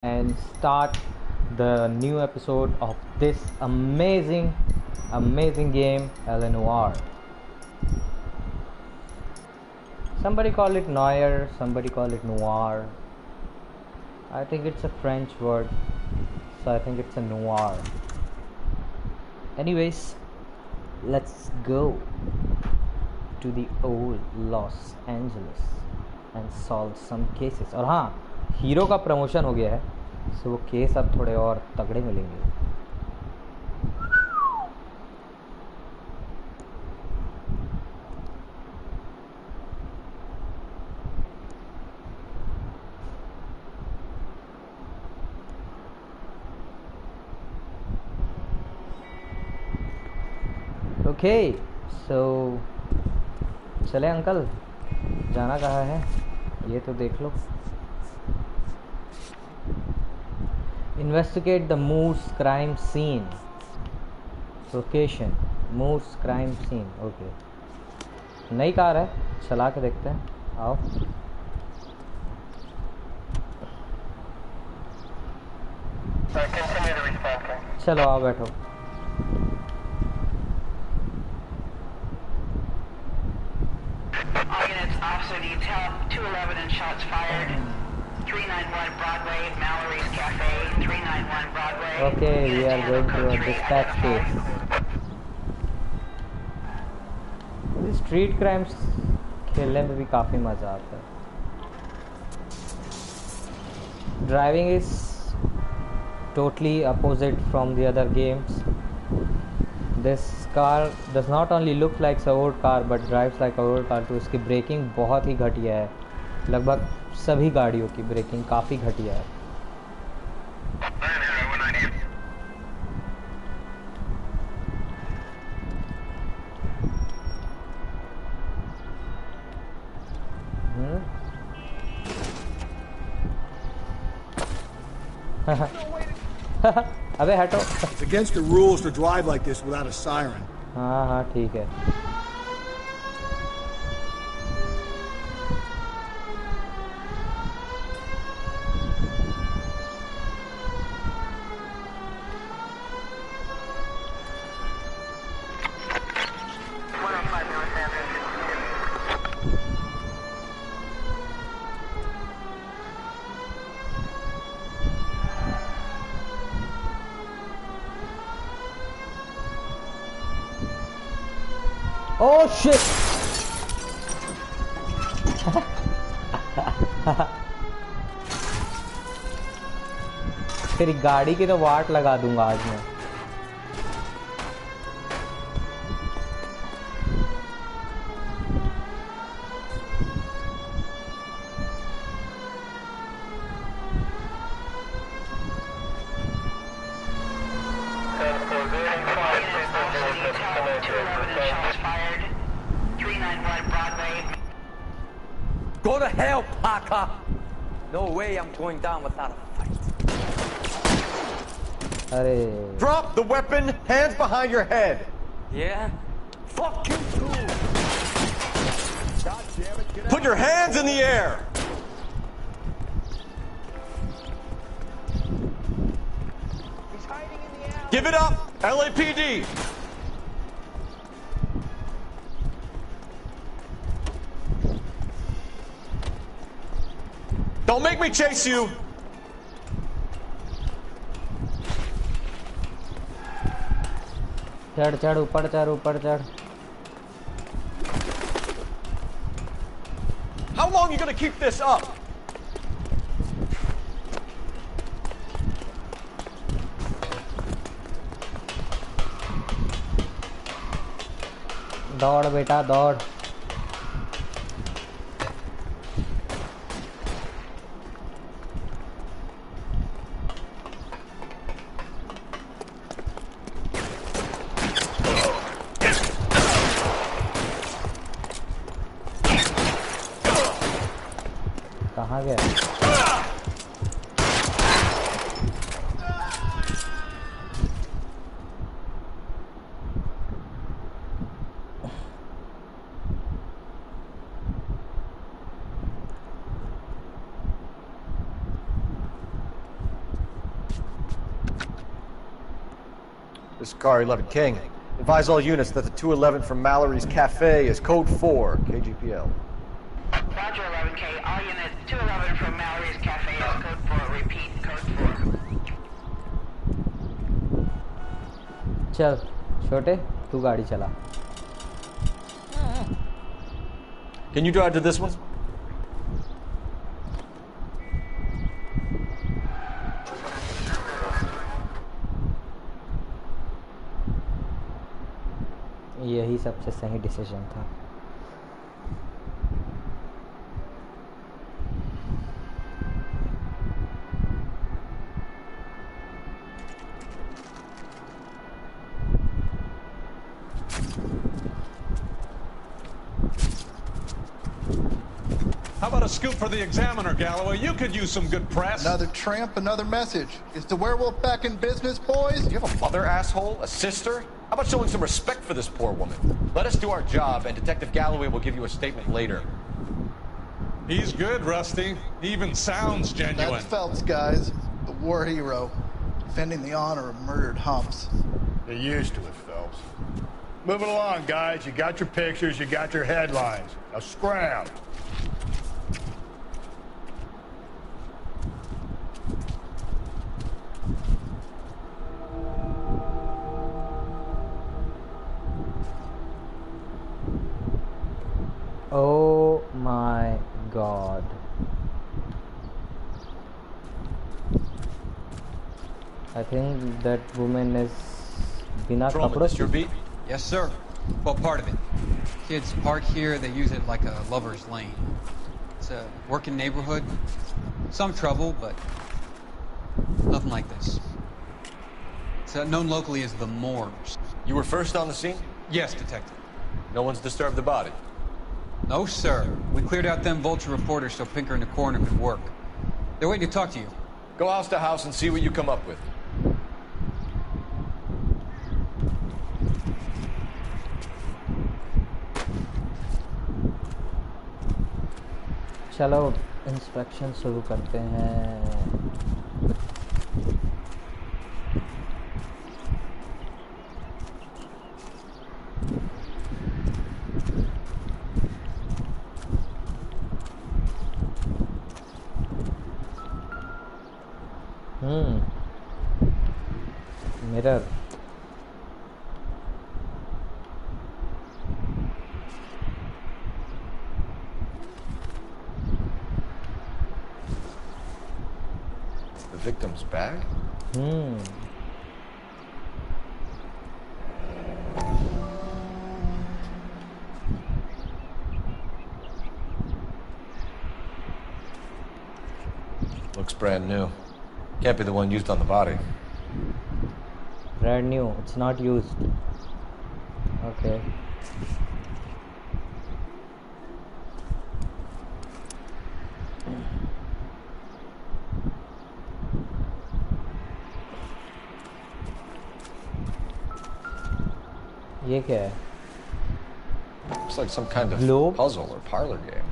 and start the new episode of this amazing game, Noire. Somebody call it Noire, somebody call it Noir. I think it's a French word, so I think it's a Noir. Anyways, let's go to the old Los Angeles and solve some cases. और हाँ, hero का promotion हो गया है, सो वो case अब थोड़े और तगड़े मिलेंगे. ओके, सो चले अंकल, जाना कहाँ है ये तो देख लो. Investigate the Moose crime scene. Location Moose crime scene. Okay. नई कार है, चला के देखते हैं. आओ. चलो आओ बैठो. All units, officer detail 211 and shots fired. 391 Broadway, Mallory's Cafe, 391 Broadway. Okay, we are going to a dispatch case. Street crimes खेलने में भी काफ़ी मज़ा आता है. Driving is totally opposite from the other games. This car does not only look like a old car but drives like a old car too. इसकी breaking बहुत ही घटिया है. लगभग सभी गाड़ियों की ब्रेकिंग काफ़ी घटिया है. अबे हटो. It's against the rules to drive like this without a siren. हाँ हाँ ठीक है. Oh shit! तेरी गाड़ी की तो वाट लगा दूंगा आज मैं. Go to hell, Parker! No way I'm going down without a fight. अरे Drop the weapon, hands behind your head. Yeah? Fuck you too! God damn it, get Put your hands in the air! He's hiding in the alley. Give it up, LAPD! Don't make me chase you! चढ़ चढ़ ऊपर चढ़ ऊपर चढ़. How long are you gonna keep this up? दौड़ बेटा दौड़. कहाँ गया? This is Car 11 King. Advise all units that the 211 from Mallory's Cafe is code 4, KGPL. Roger 11K. All units 211 from Mallory's Cafe is code 4. Repeat, code 4. चल छोटे तू गाड़ी चला. Can you drive to this one? यही सबसे सही decision था. How about a scoop for the Examiner, Galloway? You could use some good press. Another tramp, another message. Is the werewolf back in business, boys? Do you have a mother, asshole? A sister? How about showing some respect for this poor woman? Let us do our job, and Detective Galloway will give you a statement later. He's good, Rusty. He even sounds genuine. That's Phelps, guys. The war hero. Defending the honor of murdered humps. They're used to it, Phelps. Move it along, guys. You got your pictures, you got your headlines. Now scram. Oh my god. I think that woman is bina Patrolman, kapdo this your beat? Yes, sir. Well, part of it. Kids park here, they use it like a lover's lane. It's a working neighborhood. Some trouble, but nothing like this. It's known locally as the Moors. You were first on the scene? Yes, detective. No one's disturbed the body. No, sir. We cleared out them vulture reporters so Pinker and the coroner could work. They're waiting to talk to you. Go house to house and see what you come up with. चलो inspection शुरू करते हैं. Mirror. The victim's bag? Looks brand new. Can't be the one used on the body. Brand new. It's not used. Okay. ये क्या है? Looks like some kind of Globe? puzzle or parlor game.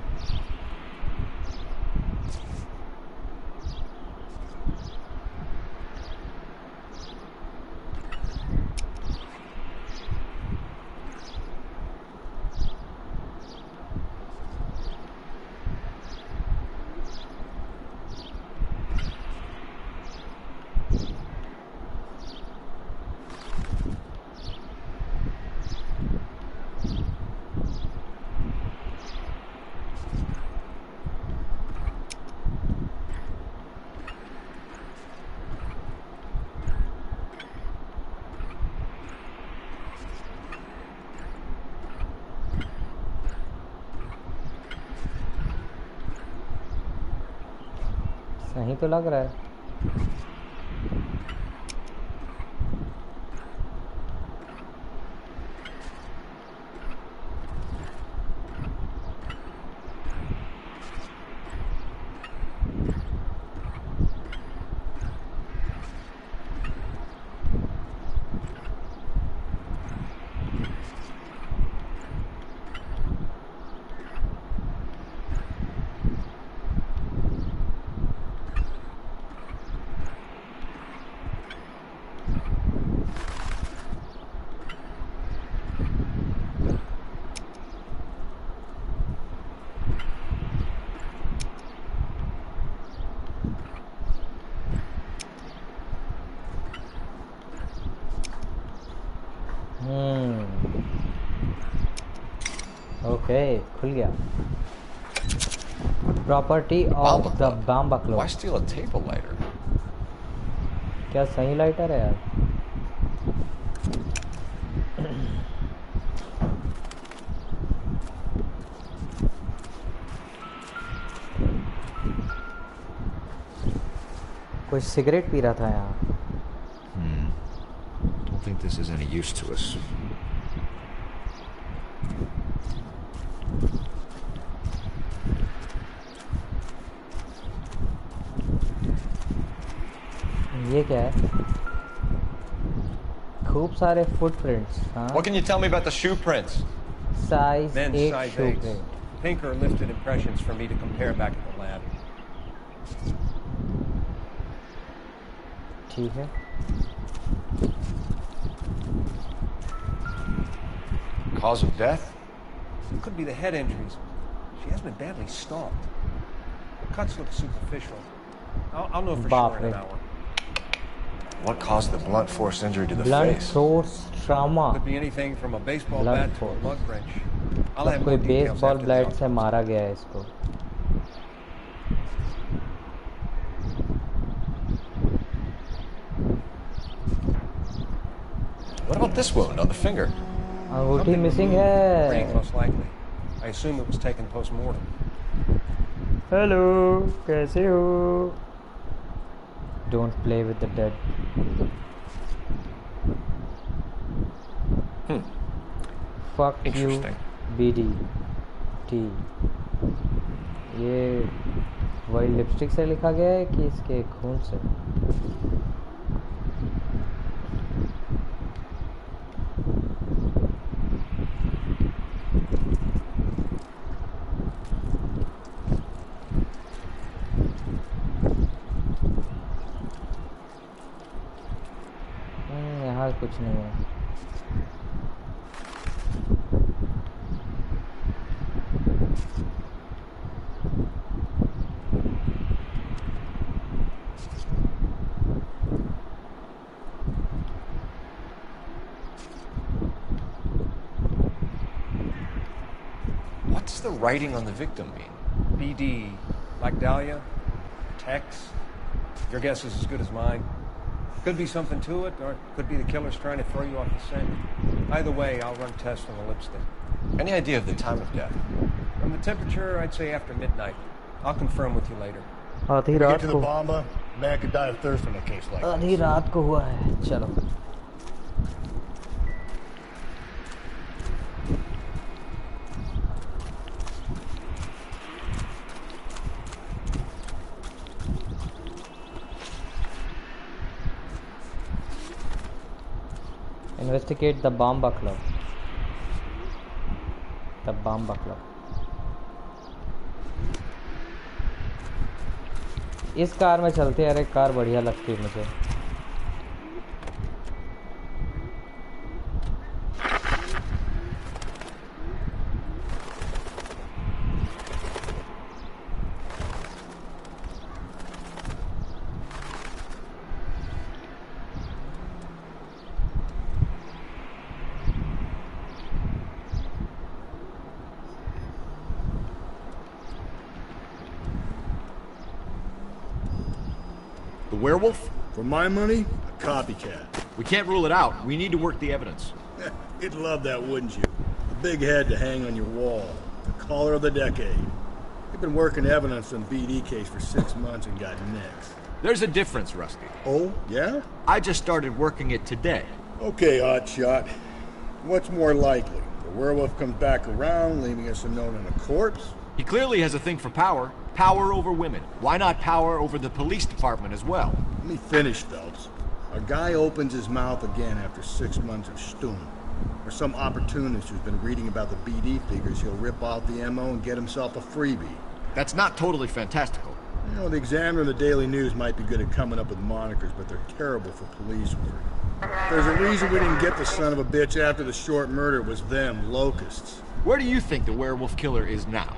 सही तो लग रहा है. Okay, खुल गया. Property of Bomba the Club. Bamba Club. Why steal a table lighter? क्या सही लाइटर है यार? कोई सिगरेट पी रहा था यहाँ. Don't think this is any use to us. ये क्या है? खूब सारे फुटप्रिंट्स. हाँ. What can you tell me about the shoe prints? Size Men's 8 size shoe 8s. print. Pinker lifted impressions for me to compare back at the lab. ठीक है. Cause of death? Could be the head injuries. She has been badly stalked. The cuts look superficial. I'll know for Baap sure in an re. hour. What caused the blunt force injury to the Blunt face? force trauma. Could be anything from a baseball Blunt bat to a force. lug wrench. I'll मतलब have कोई more details baseball after the blade से autopsy. मारा गया है इसको. What about this wound on the finger? अंगूठी Something missing removed. Brain, है. most likely. I assume it was taken post-mortem. Hello, कैसे हो? Don't play with the dead. Fuck you, Interesting. BD T. ये वही लिपस्टिक से लिखा गया है कि इसके खून से? यहाँ कुछ नहीं है. What does the writing on the victim mean? BD, like Dahlia, Tex. Your guess is as good as mine. Could be something to it, or it could be the killer's trying to throw you off the scent. Either way, I'll run tests on the lipstick. Any idea of the time of death? From the temperature, I'd say after midnight. I'll confirm with you later. आधी Get रात to the को. Bamba, man could die of thirst in a case like आधी this. रात को हुआ है. चलो. Investigate the Bamba Club. The Bamba Club. इस कार में चलते हैं. अरे कार बढ़िया लगती है मुझे. The werewolf? For my money, a copycat. We can't rule it out. We need to work the evidence. You'd love that, wouldn't you? A big head to hang on your wall. The caller of the decade. You've been working evidence on the BD case for 6 months and got nicks. There's a difference, Rusty. Oh, yeah? I just started working it today. Okay, hotshot. What's more likely? The werewolf comes back around, leaving us a note on a corpse? He clearly has a thing for power. Power over women. Why not power over the police department as well? Let me finish, Phelps. A guy opens his mouth again after 6 months of stewing. Or some opportunist who's been reading about the BD figures he'll rip off the MO and get himself a freebie. That's not totally fantastical. You know, the Examiner and the Daily News might be good at coming up with monikers, but they're terrible for police work. There's a reason we didn't get the son of a bitch after the short murder. It was them, locusts. Where do you think the werewolf killer is now?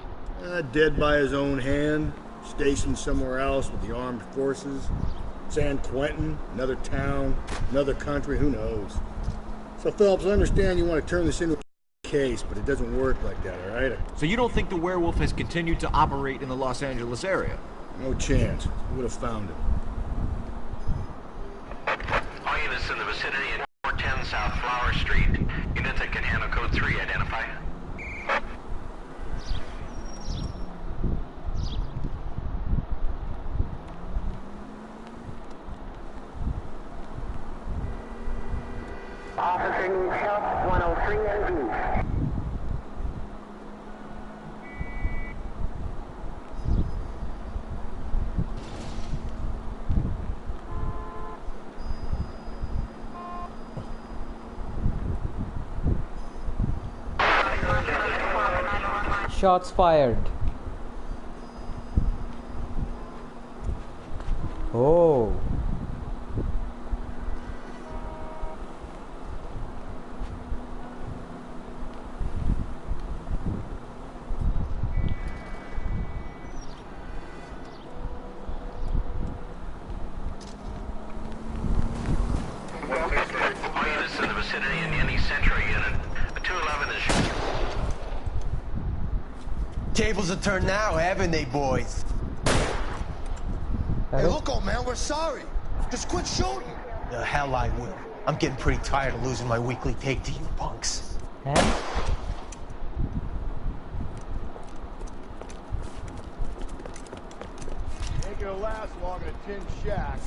Dead by his own hand, stationed somewhere else with the armed forces. San Quentin, another town, another country, who knows. So, Phelps, I understand you want to turn this into a case, but it doesn't work like that, all right? So you don't think the werewolf has continued to operate in the Los Angeles area? No chance. We would have found him. All units in the vicinity at 410 South Flower Street. Units that can handle code 3, identify. Officer needs help, 103 ND. Shots fired. Oh. All units in the vicinity in any Central unit. A 211 is... Tables have turned now, haven't they, boys? Hey, look, old man, we're sorry. Just quit shooting. The hell I will. I'm getting pretty tired of losing my weekly take to you punks. And Ain't gonna last long in a tin shack.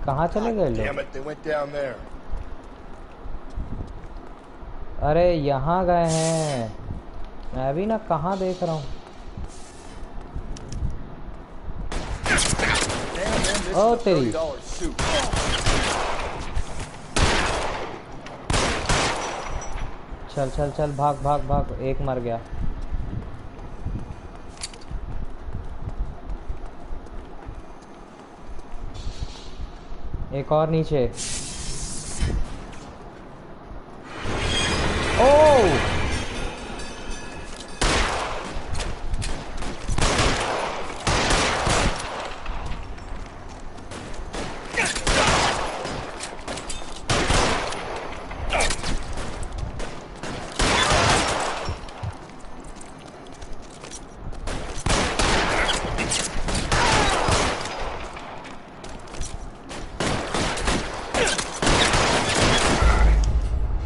कहाँ चले गए लोग? Damn it, they went down there. अरे यहाँ गए हैं। मैं भी ना कहाँ देख रहा हूँ। ओ तेरी। चल चल चल भाग भाग भाग, एक मर गया। एक और नीचे।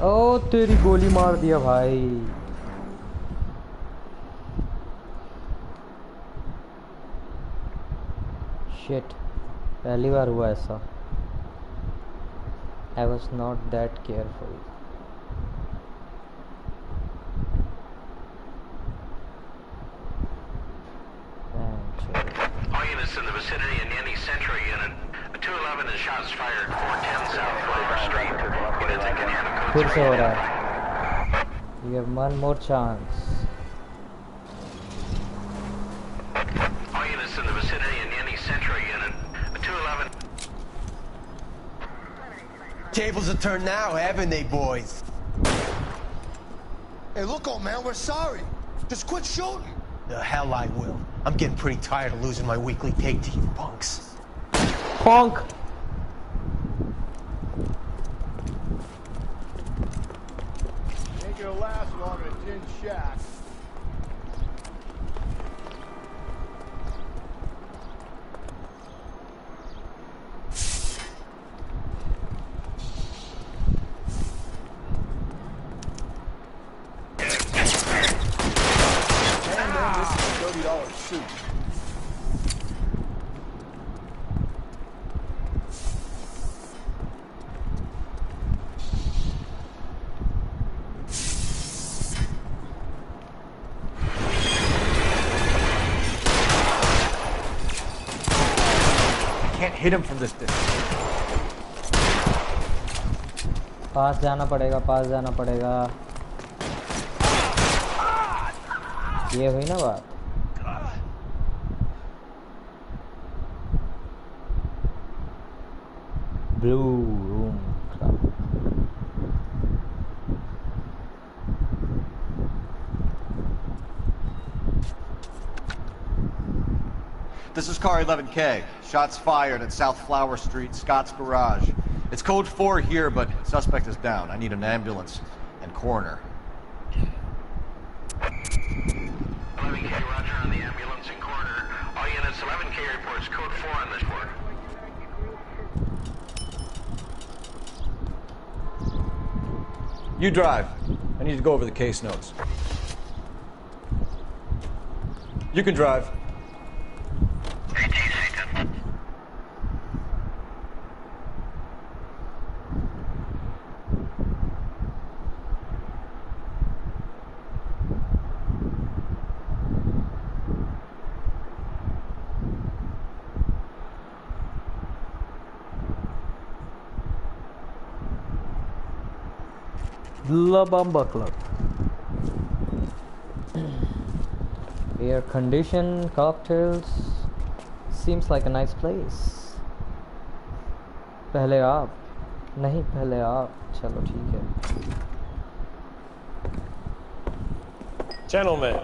ओह तेरी गोली मार दिया भाई। शिट, पहली बार हुआ ऐसा। I was not that careful. All units in the vicinity in any Central unit. A 211 is shots fired 410 South Flower Street. Units that can handle code 3, फिर से हो रहा identify. है। You have one more chance. All units in the vicinity in any Central unit. A 211. Tables have turned now, haven't they, boys? Hey, look, old man, we're sorry. Just quit shooting. The hell I will. I'm getting pretty tired of losing my weekly take to you punks. Punk. Ain't gonna last long in a tin shack. $30 suit. Can't hit him from this distance. पास जाना पड़ेगा, पास जाना पड़ेगा। ये हुई ना बात। Blue room club. This is car 11K. Shots fired at South Flower Street, Scott's Garage. It's code 4 here, but suspect is down. I need an ambulance and coroner. 11K, roger on the ambulance and coroner. All units, 11K reports code 4 on this board. You drive. I need to go over the case notes. You can drive. La Bamba Club. Air conditioned cocktails. Seems like a nice place. पहले आप नहीं पहले आप चलो ठीक है. Gentlemen,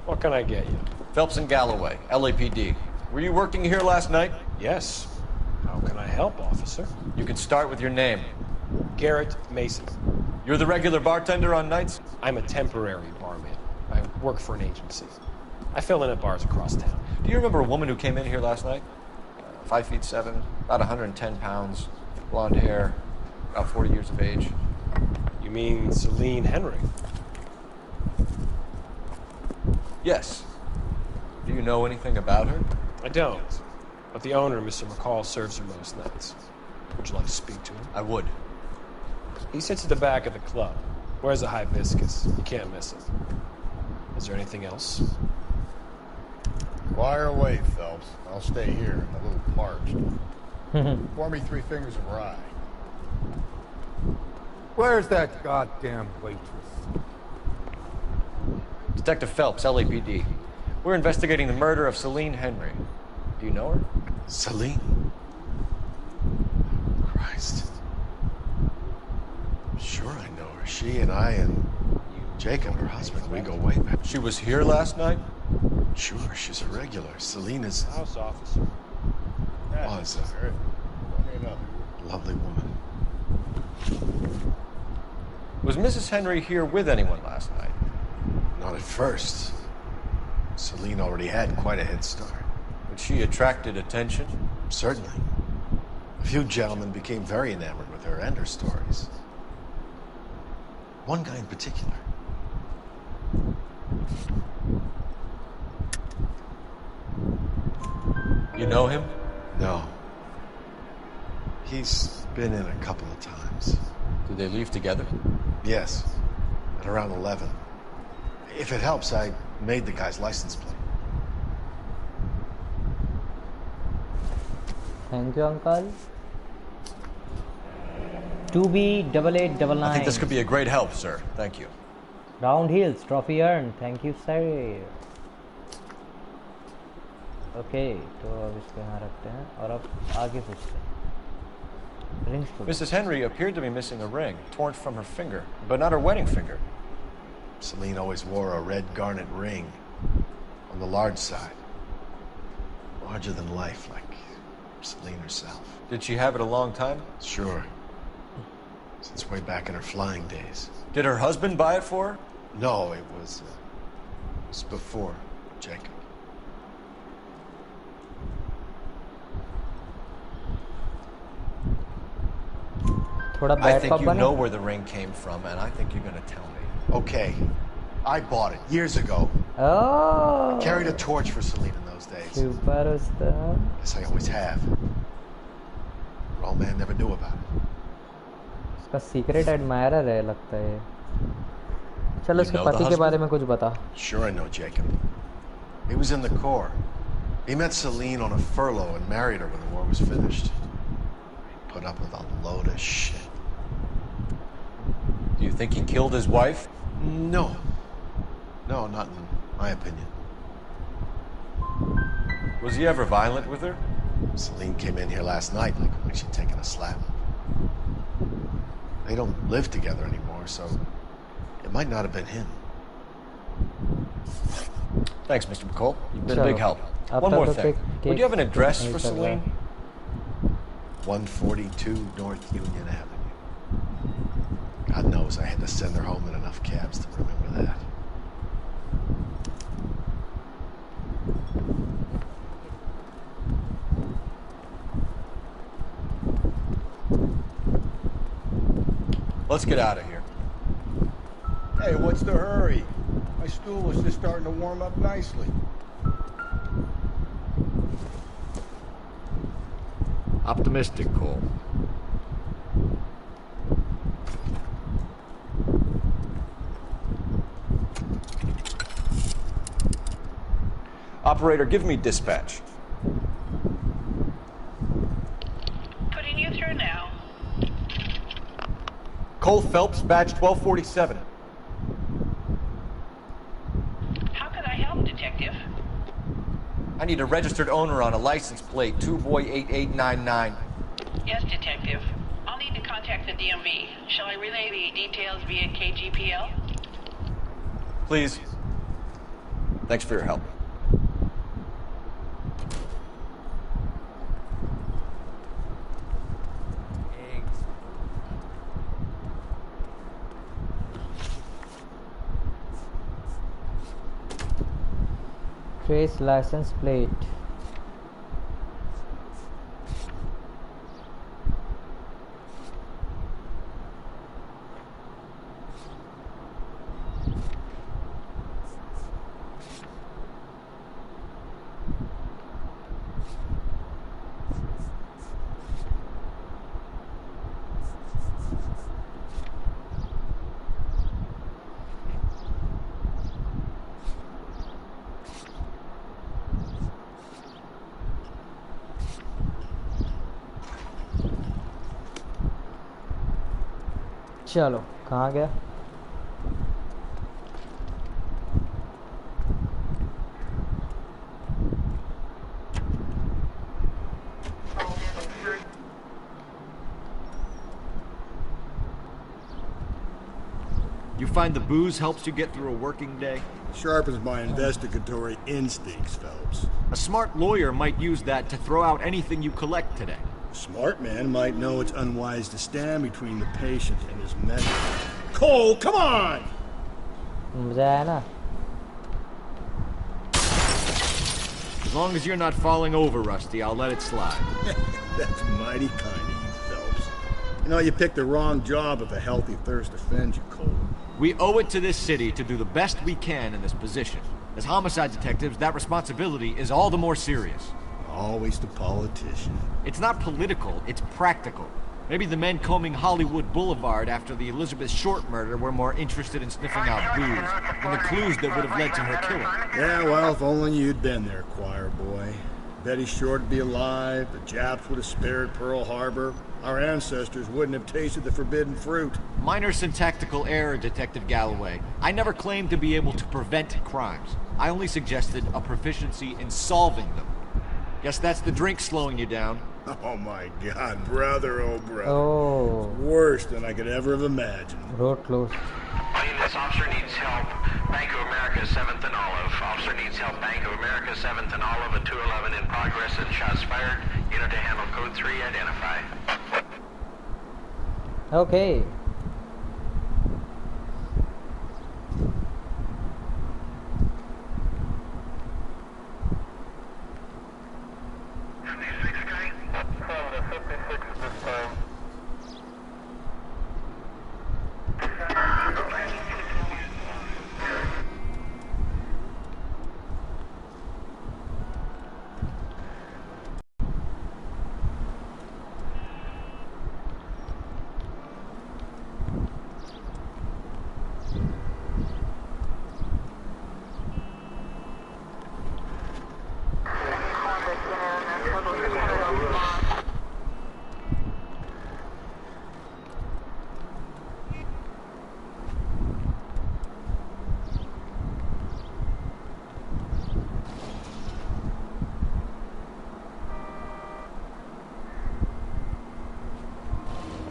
what can I get you? Phelps and Galloway, LAPD. Were you working here last night? Yes. How can I help, officer? You can start with your name. Garrett Mason. You're the regular bartender on nights? I'm a temporary barman. I work for an agency. I fill in at bars across town. Do you remember a woman who came in here last night? 5'7", about 110 pounds, blonde hair, about 40 years of age. You mean Celine Henry? Yes. Do you know anything about her? I don't. But the owner, Mr. McCall, serves her most nights. Would you like to speak to him? I would. He sits at the back of the club. Wears a hibiscus. You can't miss it. Is there anything else? Fire away, Phelps. I'll stay here. I'm a little parched. Pour me 3 fingers of rye. Where's that goddamn waitress? Detective Phelps, LAPD. We're investigating the murder of Celine Henry. Do you know her? Celine? Christ. Sure I know her. She and I and Jacob, her husband, we go way back. She was here last night? Sure, she's a regular. Celine is... House officer. Was a lovely woman. Was Mrs. Henry here with anyone last night? Not at first. Celine already had quite a head start. But she attracted attention? Certainly. A few gentlemen became very enamored with her and her stories. One guy in particular. You know him? No. He's been in a couple of times. Did they leave together? Yes. At around 11. If it helps, I made the guy's license plate. Thank you, uncle. 2B8899. I think this could be a great help, sir. Thank you. Round Hills, trophy earned. Thank you, sir. Okay, तो अब इसको यहाँ रखते हैं और अब आगे पूछते हैं. Mrs. Henry appeared to be missing a ring, torn from her finger, but not her wedding finger. Celine always wore a red garnet ring on the large side. Larger than life, like Celine herself. Did she have it a long time? Sure. Since way back in her flying days. Did her husband buy it for her? No, it was before Jacob. I think you know where the ring came from, and I think you're going to tell me. Okay. I bought it years ago. Oh. Carried a torch for Celine in those days. Superstar. Guess I always have. But old man never knew about it. उसका secret admirer है लगता है. चलो उसके पति के बारे में कुछ बता. Sure I know Jacob. He was in the Corps. He met Celine on a furlough and married her when the war was finished. He put up with a load of shit. Do you think he killed his wife? No. No, not in my opinion. Was he ever violent with her? Celine came in here last night like she'd taken a slap. They don't live together anymore, so it might not have been him. Thanks, Mr. McCall. You've been a चलो, big help. अब One तक more तो thing. Cake Would you have an address नहीं for चल रहा है। Celine? 142 North Union Avenue. God knows I had to send her home in enough cabs to remember that. Let's get out of here. Hey, what's the hurry? My stool was just starting to warm up nicely. Optimistic, Cole. Operator, give me dispatch. Putting you through now. Cole Phelps, badge 1247. How can I help, Detective? I need a registered owner on a license plate, 2boy8899. Yes, Detective. I'll need to contact the DMV. Shall I relay the details via KGPL? Please. Thanks for your help. Trace license plate. चलो कहाँ गया? You find the booze helps you get through a working day? Sharpens my investigatory instincts, Phelps. A smart lawyer might use that to throw out anything you collect today. A smart man might know it's unwise to stand between the patient and his medicine. Cole, come on! मजा आया ना? As long as you're not falling over, Rusty, I'll let it slide. That's mighty kind of you, Phelps. You know, you picked the wrong job if a healthy thirst offends you, Cole. We owe it to this city to do the best we can in this position. As homicide detectives, that responsibility is all the more serious. Always the politician. It's not political, it's practical. Maybe the men combing Hollywood Boulevard after the Elizabeth Short murder were more interested in sniffing out booze than the clues that would have led to her killing. Yeah, well, if only you'd been there, choir boy. Betty Short would be alive, the Japs would have spared Pearl Harbor, our ancestors wouldn't have tasted the forbidden fruit. Minor syntactical error, Detective Galloway. I never claimed to be able to prevent crimes. I only suggested a proficiency in solving them. Guess that's the drink slowing you down. Oh my God, brother, oh brother. Oh. It's worse than I could ever have imagined. Road closed. This officer needs help. Bank of America, 7th and Olive. Officer needs help. Bank of America, 7th and Olive. A 211 in progress and shots fired. Unit to handle code 3. Identify. Okay.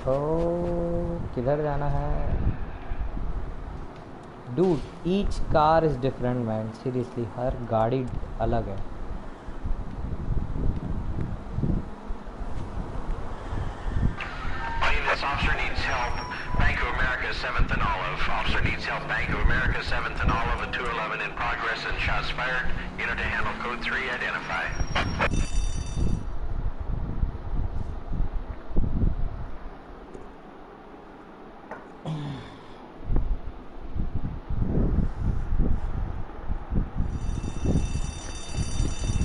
ओ किधर जाना है? Dude, each car is different, man. Seriously, हर गाड़ी अलग है. This officer needs help. Bank of America, 7th and Olive. Officer needs help. Bank of America, 7th and Olive, a 211 in progress and shots fired. Unit to handle code 3, identify.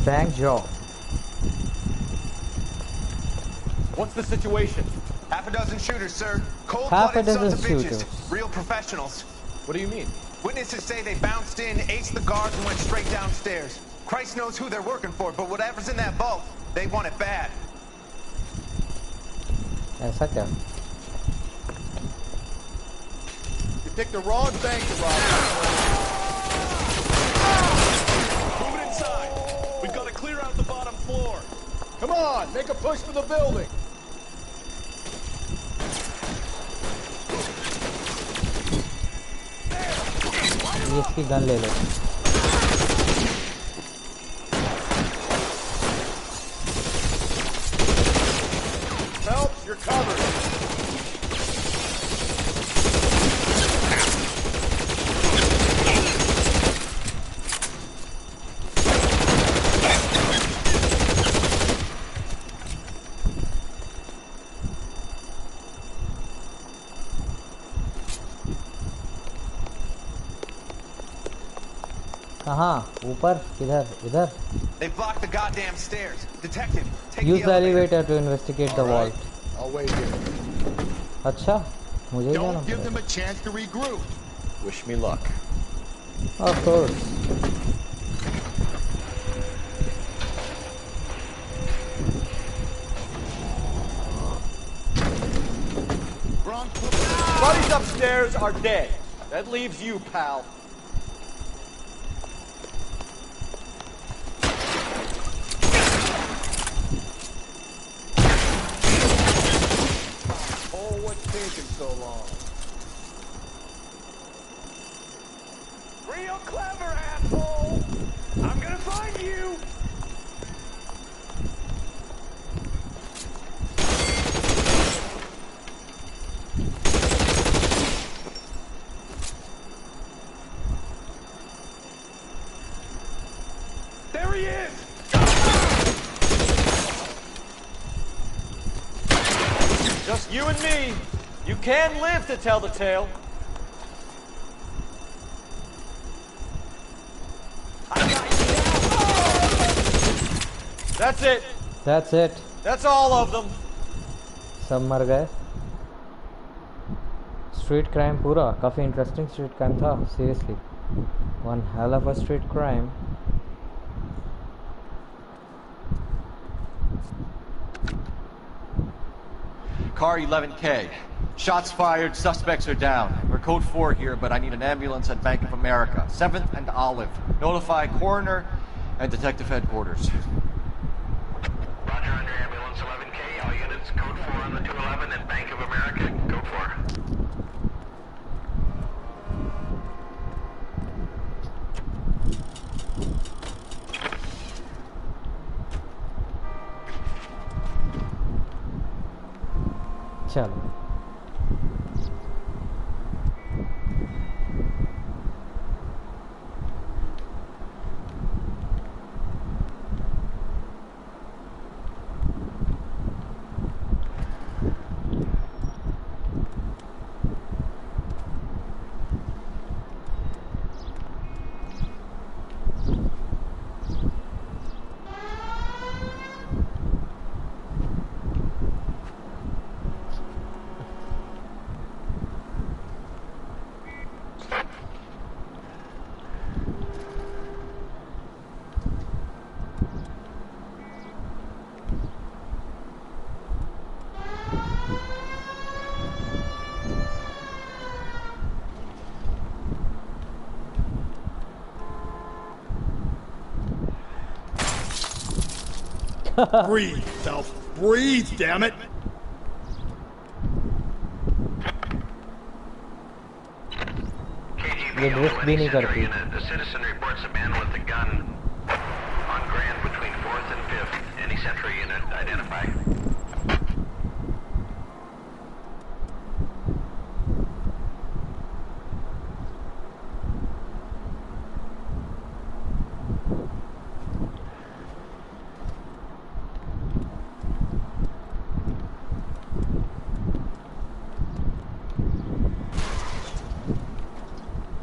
Bank job. What's the situation? Half a dozen shooters, sir. Half a Cold-blooded sons dozen of shooters. bitches. Real professionals. What do you mean? Witnesses say they bounced in, aced the guards, and went straight downstairs. Christ knows who they're working for, but whatever's in that vault, they want it bad. ऐसा क्या? You picked the wrong bank to rob. Move it inside. We've got to clear out the bottom floor. Come on, make a push for the building. ये इसकी gun ले लो. Help, you're covered. कहाँ? ऊपर? किधर? इधर? They blocked the goddamn stairs. Detective, take Use the the elevator. elevator to investigate the vault. I'll wait here. अच्छा, मुझे ही जाना Don't give पड़ेगा. them a chance to regroup. Wish me luck. Of course. Buddies upstairs are dead. That leaves you, pal. Oh, what's taking so long? Real clever, asshole! I'm gonna find you! There he is! Just you and me. You can live to tell the tale. That's it. That's it. That's all of them. सब मर गए. Street crime पूरा. काफी interesting street crime था. Seriously. One hell of a street crime. Car 11K. Shots fired, suspects are down. We're code 4 here, but I need an ambulance at Bank of America. 7th and Olive. Notify coroner and detective headquarters. Roger, under ambulance 11K. All units, code 4 on the 211 at Bank of America. Code 4. चलो. Breathe, Phelps. Breathe, damn it. ये drift भी नहीं करती. A citizen reports a man with a gun on Grand between 4th and 5th. Any Sentry unit identify.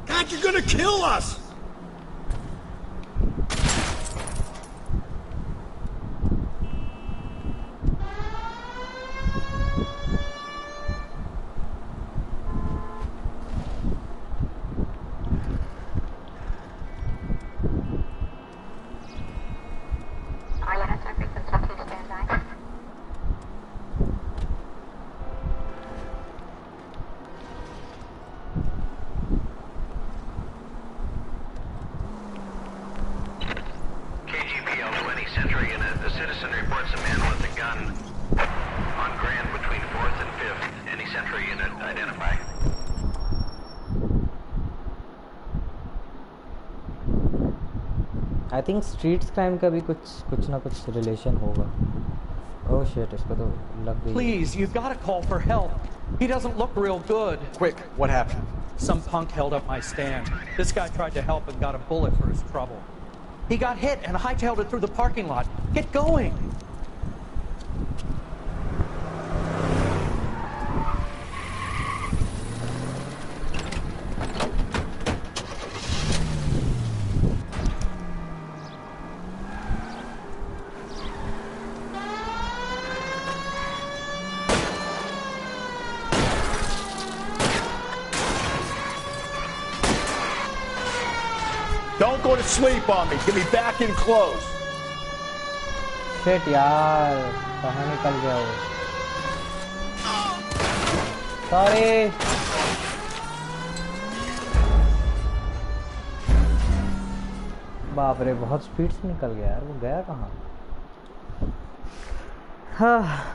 God, you're gonna kill us! KGPL 20 Sentry unit. A citizen reports a man with a gun on Grand between 4th and 5th. Any Sentry unit identify. I think streets crime का भी कुछ ना कुछ relation होगा. Oh shit, इसको तो लग गई. Please, you've got to call for help. He doesn't look real good. Quick, what happened? Some punk held up my stand. This guy tried to help and got a bullet for his trouble. He got hit and hightailed it through the parking lot. Get going! Don't go to sleep on me. Get me back in close. Shit यार, कहाँ निकल गया वो? Sorry. बाप रे, बहुत speed से निकल गया यार. वो गया कहाँ? हाँ.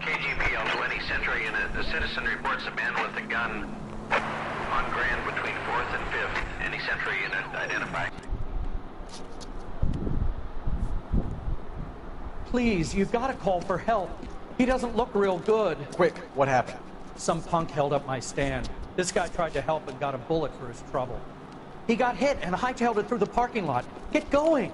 KGPL 20 Sentry unit. A citizen reports a man with a gun on Grand between 4th and 5th. Any Sentry unit identify. Please, you've got to call for help. He doesn't look real good. Quick, what happened? Some punk held up my stand. This guy tried to help and got a bullet for his trouble. He got hit and hightailed it through the parking lot. Get going!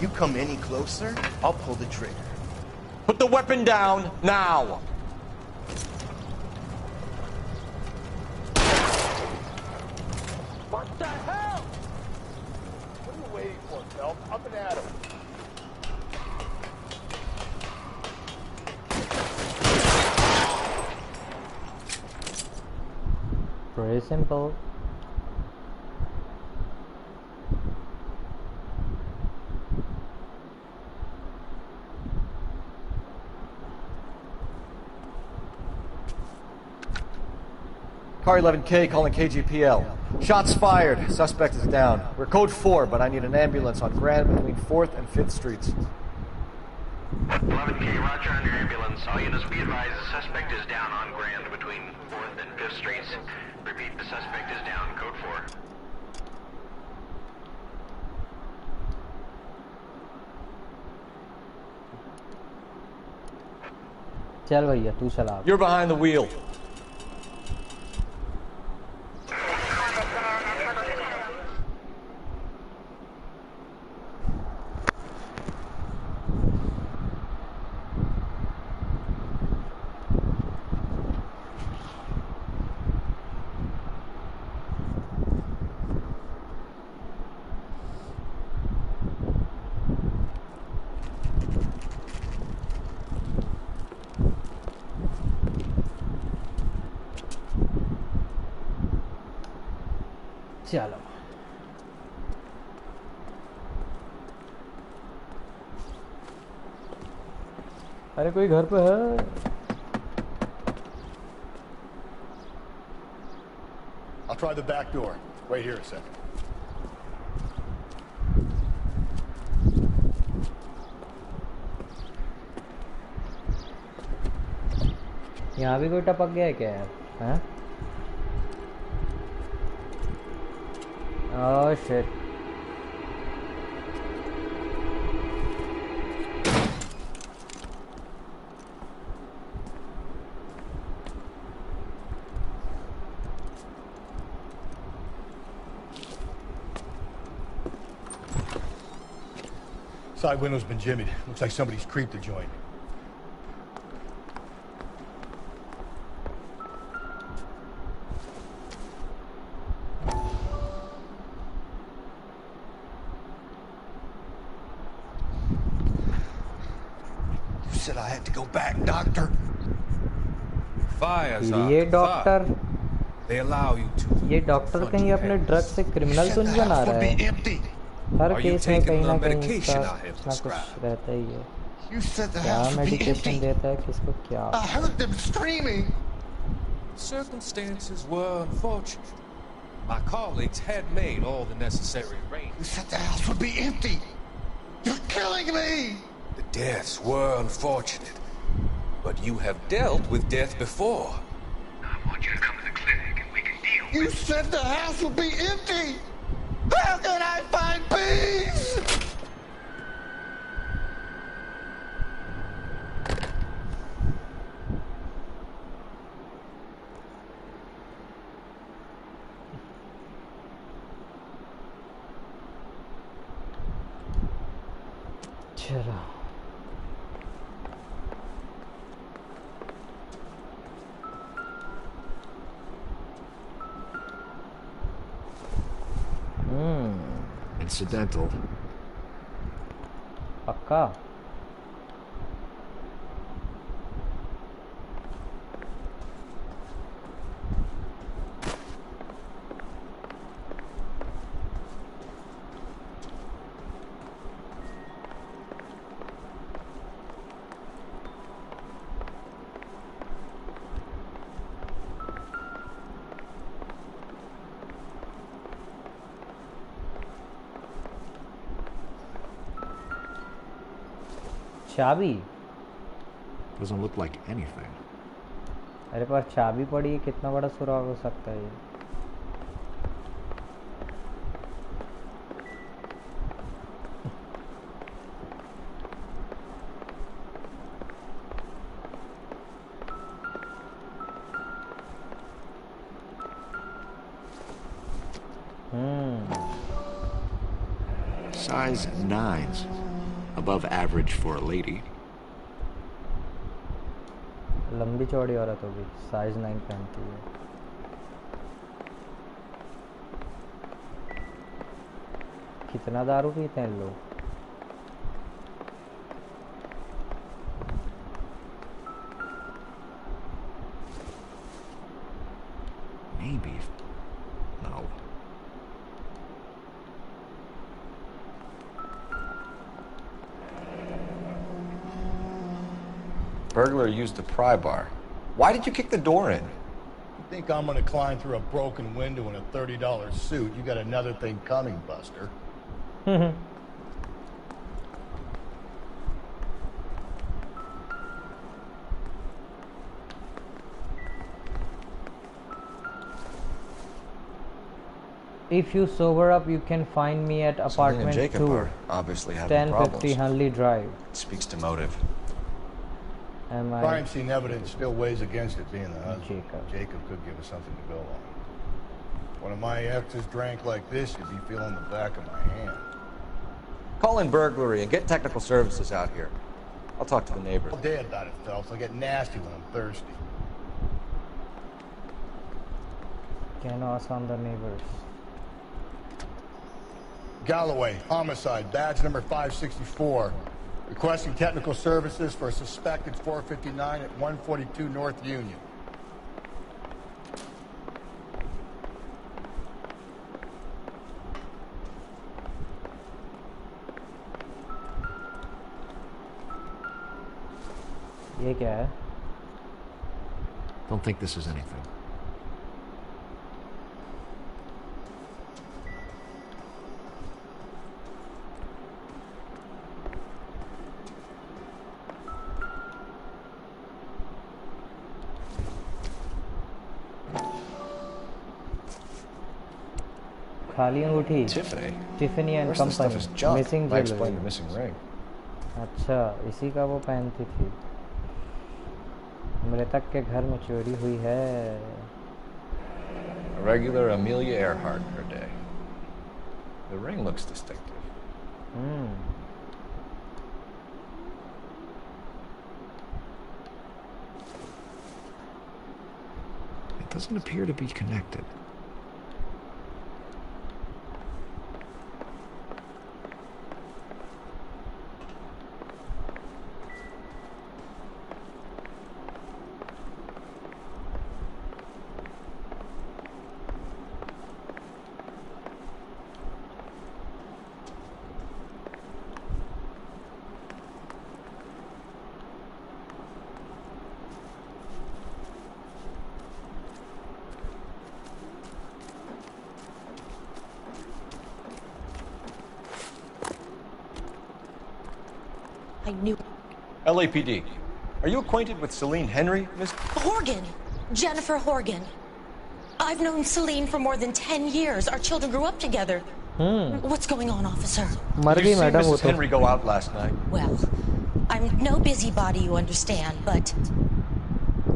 You come any closer, I'll pull the trigger. Put the weapon down now. What the hell? What are you waiting for, Phelps? Up and at him. Pretty simple. Car 11K calling KGPL. Shots fired. Suspect is down. We're code 4, but I need an ambulance on Grand between 4th and 5th Streets. 11K, roger on your ambulance. All units be advised, the suspect is down on Grand between 4th and 5th Streets. Repeat, the suspect is down. Code 4. चल भैया तू चला. You're behind the wheel. चलो अरे कोई घर पे है? I'll try the back door. Wait here a second. यहाँ भी कोई टपक गया है क्या यार? हैं? Oh shit. Side window's been jimmied. Looks like somebody's creeped the joint. You said I had to go back, Doctor. Fires ये doctor They allow you to. ये डॉक्टर कहीं अपने ड्रग से क्रिमिनल तो नहीं बना रहा है? हर केस में कहीं ना कहीं इसका कुछ ना कुछ रहता ही है. You said the क्या house would be medication empty. देता है किसको क्या? I heard them screaming. Circumstances were unfortunate. My colleagues had made all the necessary arrangements. You said the house would be empty. You're killing me. The deaths were unfortunate, but you have dealt with death before. I want you to come to the clinic and we can deal. You said the house would be empty. How can I find peace? चलो Incidental. पक्का चाबी Doesn't look like anything. अरे पर चाबी पड़ी है कितना बड़ा सुराग हो सकता है ये Size 9s. Above average for a lady. लंबी चौड़ी औरत होगी साइज 9 पहनती है कितना दारू पीते हैं लोग Maybe. No. Burglar used the pry bar. Why did you kick the door in? You think I'm gonna climb through a broken window in a $30 suit? You got another thing coming, Buster. If you sober up, you can find me at Selena and apartment Jacob 2, are obviously having 1050 problems. Hunley Drive. It speaks to motive. Am I? Crime scene evidence still weighs against it being the husband. Jacob. Jacob could give us something to go on. One of my exes drank like this, you'd be feeling the back of my hand. Call in burglary and get technical services out here. I'll talk to the neighbors. All day about it, Phelps. I get nasty when I'm thirsty. Can ask on the neighbors. Galloway, homicide, badge number 564. Requesting technical services for a suspected 459 at 142 North Union. ये क्या है? Don't think this is anything. खाली अंगूठी. Tiffany and Company. Missing jewelry. The missing ring. अच्छा, इसी का वो पहनती थी. मृतक के घर में चोरी हुई है. A regular Amelia Earhart per day. The ring looks distinctive. It doesn't appear to be connected. I knew. LAPD. Are you acquainted with Celine Henry, Miss? Horgan. Jennifer Horgan. I've known Celine for more than 10 years. Our children grew up together. What's going on, officer? Did you see Mrs. Henry go out last night? Well, I'm no busybody, you understand, but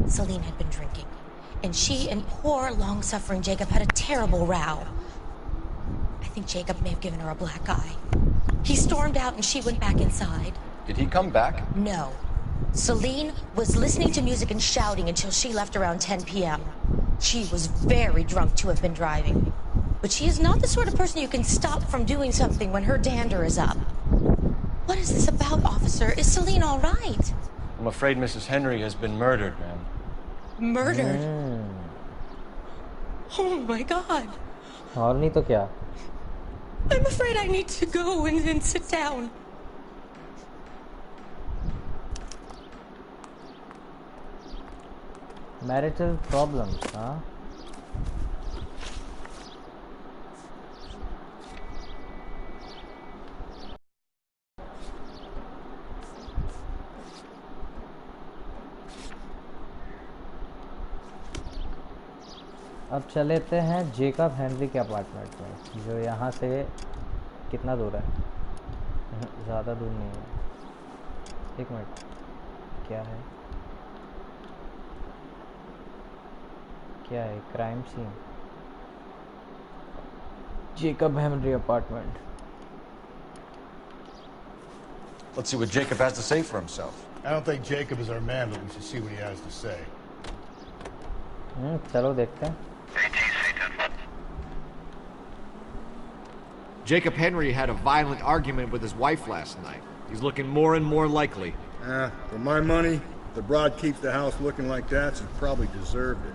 Celine had been drinking. And she and poor, long-suffering Jacob had a terrible row. I think Jacob may have given her a black eye. He stormed out and she went back inside. Did he come back? No. Celine was listening to music and shouting until she left around 10 p.m. She was very drunk to have been driving. But she is not the sort of person you can stop from doing something when her dander is up. What is this about, officer? Is Celine all right? I'm afraid Mrs. Henry has been murdered, ma'am. Murdered? Oh my God. और नहीं तो क्या? I'm afraid I need to go and sit down. Marital problems, huh? अब चलेते हैं Jacob Henry के apartment में, जो यहाँ से कितना दूर है? ज़्यादा दूर नहीं है. एक मिनट, क्या है? क्या है? Crime scene. Jacob Henry apartment. Let's see what Jacob has to say for himself. I don't think Jacob is our man, but we should see what he has to say. चलो देखते हैं. Jacob Henry had a violent argument with his wife last night. He's looking more and more likely. For my money, if the broad keeps the house looking like that, she probably deserved it.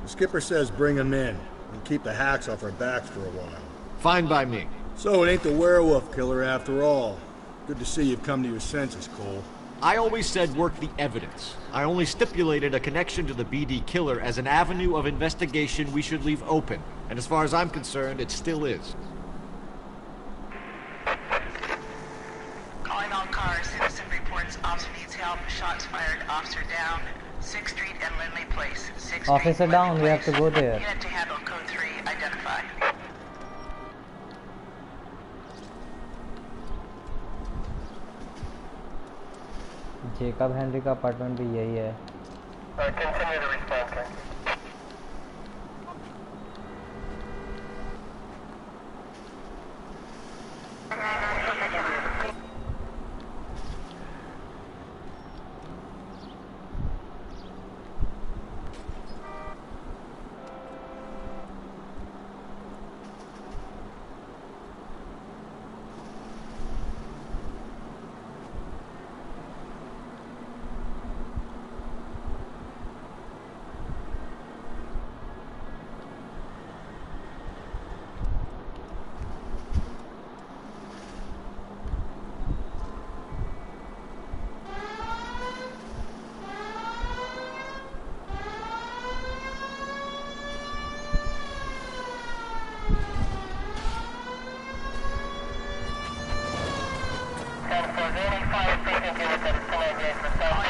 The skipper says bring him in and keep the hacks off our backs for a while. Fine by me. So it ain't the werewolf killer after all. Good to see you've come to your senses, Cole. I always said work the evidence. I only stipulated a connection to the BD killer as an avenue of investigation we should leave open. And as far as I'm concerned, it still is. Calling all cars. Citizen reports officer needs help. Shots fired. Officer down. 6th Street and Lindley Place. 6th Officer Street, down, Lindley we have to Place. go there. Unit to handle code 3. Identify. Jacob Henry का apartment भी यही है. Continue to respond, sir.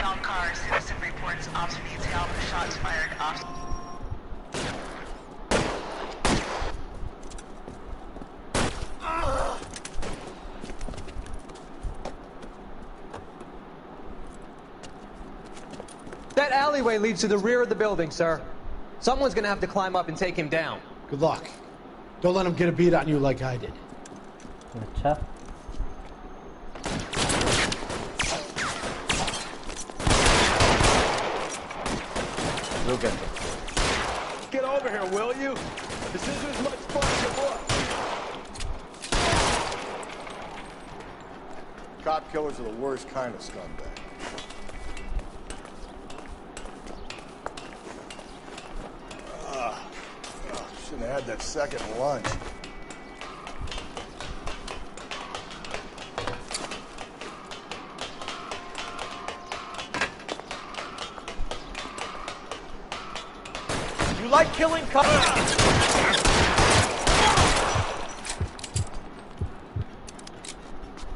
All cars, citizen reports, officer needs help, shots fired, officer. That alleyway leads to the rear of the building, sir. Someone's gonna have to climb up and take him down. Good luck. Don't let him get a beat on you like I did. अच्छा We'll get them. Get over here, will you? This isn't as much fun as it looks. Cop killers are the worst kind of scumbag. Shouldn't have had that second lunch. You like killing cops?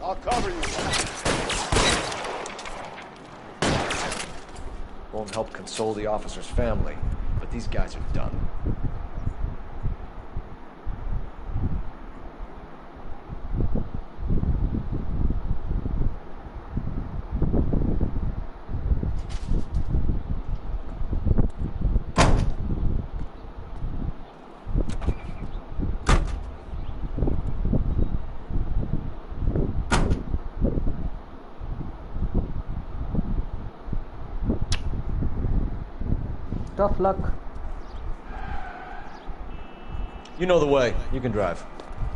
I'll cover you. Won't help console the officer's family, but these guys are done. tough luck. You know the way. You can drive.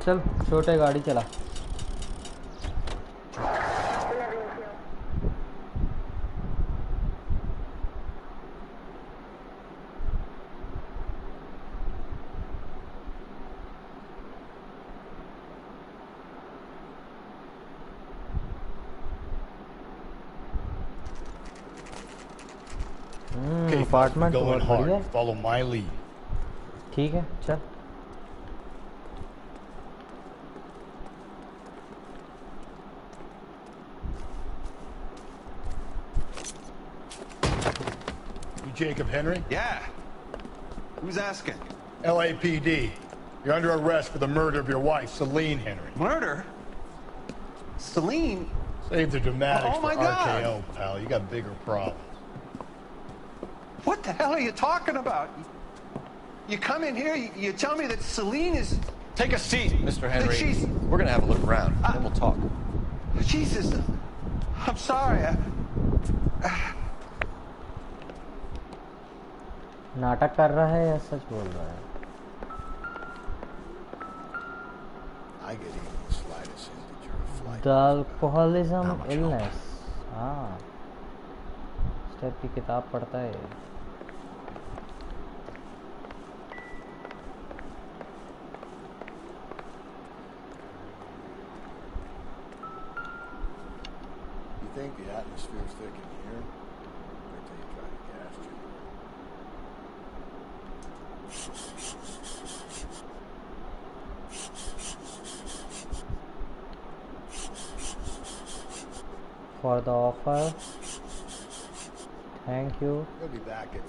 चल छोटे गाड़ी चला. Apartment बहुत बढ़िया. Follow my lead. ठीक है चल. You Jacob Henry? Yeah. Who's asking? LAPD. You're under arrest for the murder of your wife, Celine Henry. Murder? Celine? Save the dramatics Oh, my for God. RKO, pal. You got bigger problems. What the hell are you talking about? You come in here, you tell me that Celine is... Take a seat, Mr. Henry. That she's... We're gonna have a look around, then we'll talk. Jesus. I'm sorry. नाटक कर रहा है या सच बोल रहा है? I get even the slightest hint that you're a flight. The alcoholism illness. हाँ. Step की किताब पढ़ता है. You think the atmosphere's thick in here? Wait till you try to gas you. For the offer. Thank you. He'll be back at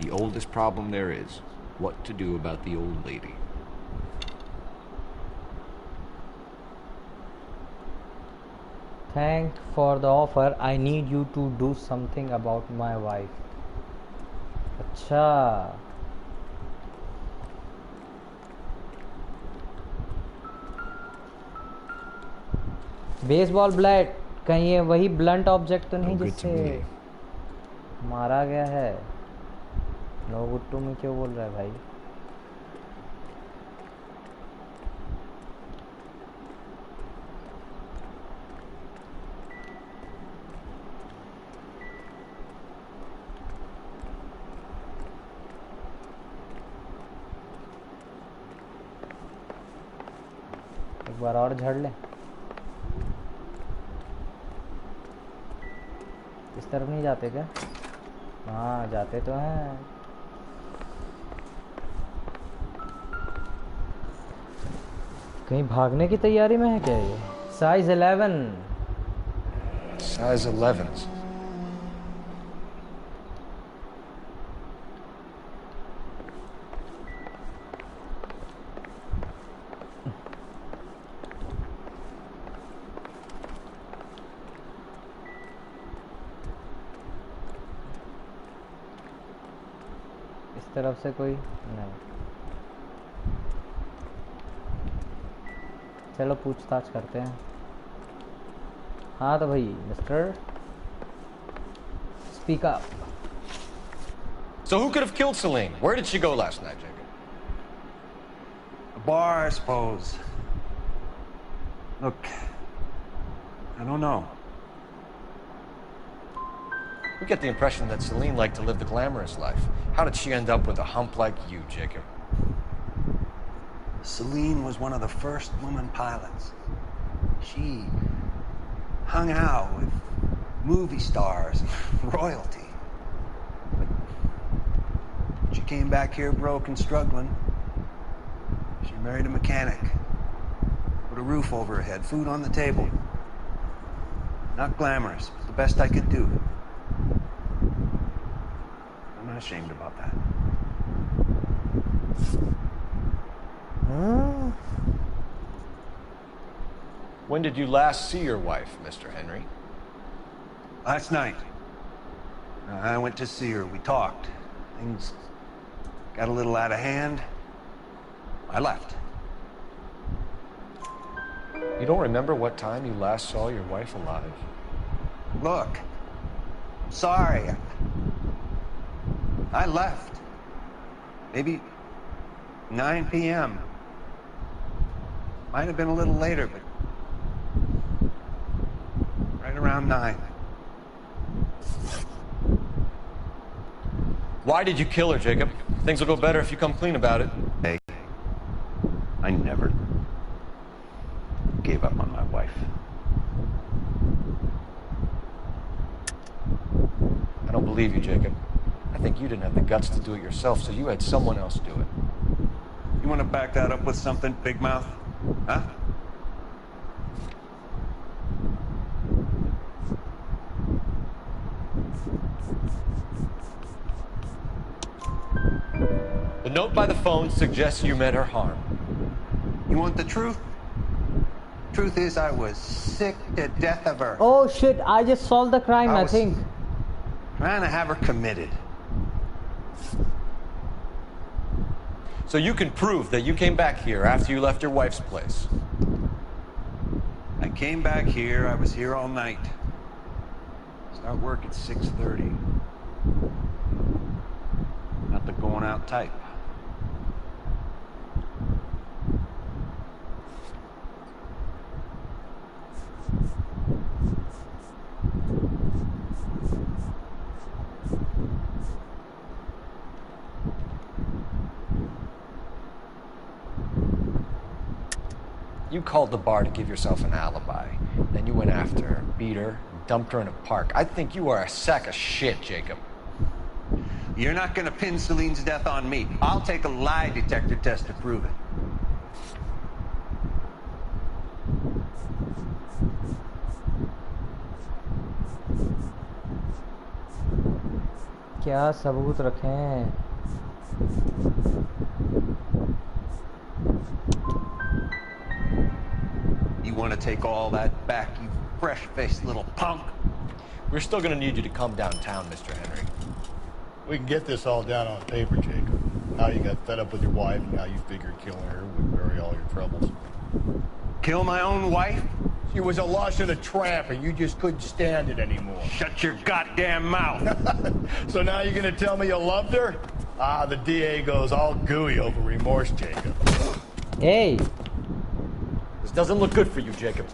The oldest problem there is, what to do about the old lady. Thank for the offer. I need you to do something about my wife. अच्छा. Baseball blade कहीं ये वही blunt object तो नहीं जिससे मारा गया है? नो गुड टू मी क्यों बोल रहा है भाई? एक बार और झड़ ले। इस तरफ नहीं जाते क्या? हाँ जाते तो हैं। कहीं भागने की तैयारी में है क्या ये? साइज 11। Size 11s. इस तरफ से कोई नहीं। चलो पूछताछ करते हैं। हाँ तो भाई mister, speak up. So who could have killed Celine? Where did she go last night, Jacob? A bar, I suppose. Look, I don't know. We get the impression that Celine liked to live the glamorous life. How did she end up with a hump like you, Jacob? Celine was one of the first woman pilots. She hung out with movie stars and royalty. But she came back here broke and struggling. She married a mechanic. Put a roof over her head, food on the table. Not glamorous, but the best I could do. I'm not ashamed about that. When did you last see your wife, Mr. Henry? Last night. I went to see her. We talked. Things got a little out of hand. I left. You don't remember what time you last saw your wife alive? Look, sorry. I left. Maybe 9 p.m. Might have been a little later, but right around 9. Why did you kill her, Jacob? Things will go better if you come clean about it. Hey, I never gave up on my wife. I don't believe you, Jacob. I think you didn't have the guts to do it yourself, so you had someone else do it. You want to back that up with something, big mouth? Huh? The note by the phone suggests you meant her harm. You want the truth? Truth is, I was sick to death of her. Oh shit, I just solved the crime, I think. Trying to have her committed. So you can prove that you came back here after you left your wife's place. I came back here. I was here all night. Start work at 6:30. Not the going out type. You called the bar to give yourself an alibi. Then you went after her, beat her, and dumped her in a park. I think you are a sack of shit, Jacob. You're not gonna pin Celine's death on me. I'll take a lie detector test to prove it. क्या सबूत रखें? You want to take all that back, you fresh-faced little punk? We're still gonna need you to come downtown, Mr. Henry. We can get this all down on paper, Jacob. How you got fed up with your wife, and how you figured killing her would bury all your troubles. Kill my own wife? She was a lush and a tramp, and you just couldn't stand it anymore. Shut your goddamn mouth. So now you're gonna tell me you loved her? Ah, the DA goes all gooey over remorse, Jacob. Hey! This doesn't look good for you, Jacob.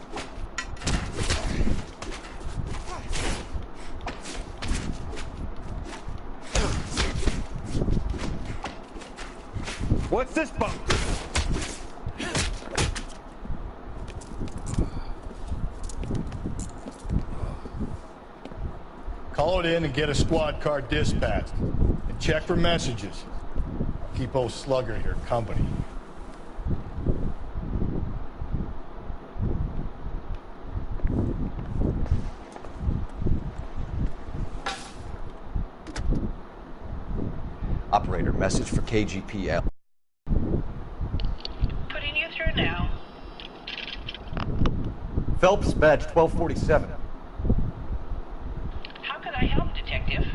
What's this bunk? Call it in and get a squad car dispatched. And check for messages. Keep old Slugger here company. Operator, message for KGPL. Putting you through now. Phelps, badge 1247. How can I help, Detective?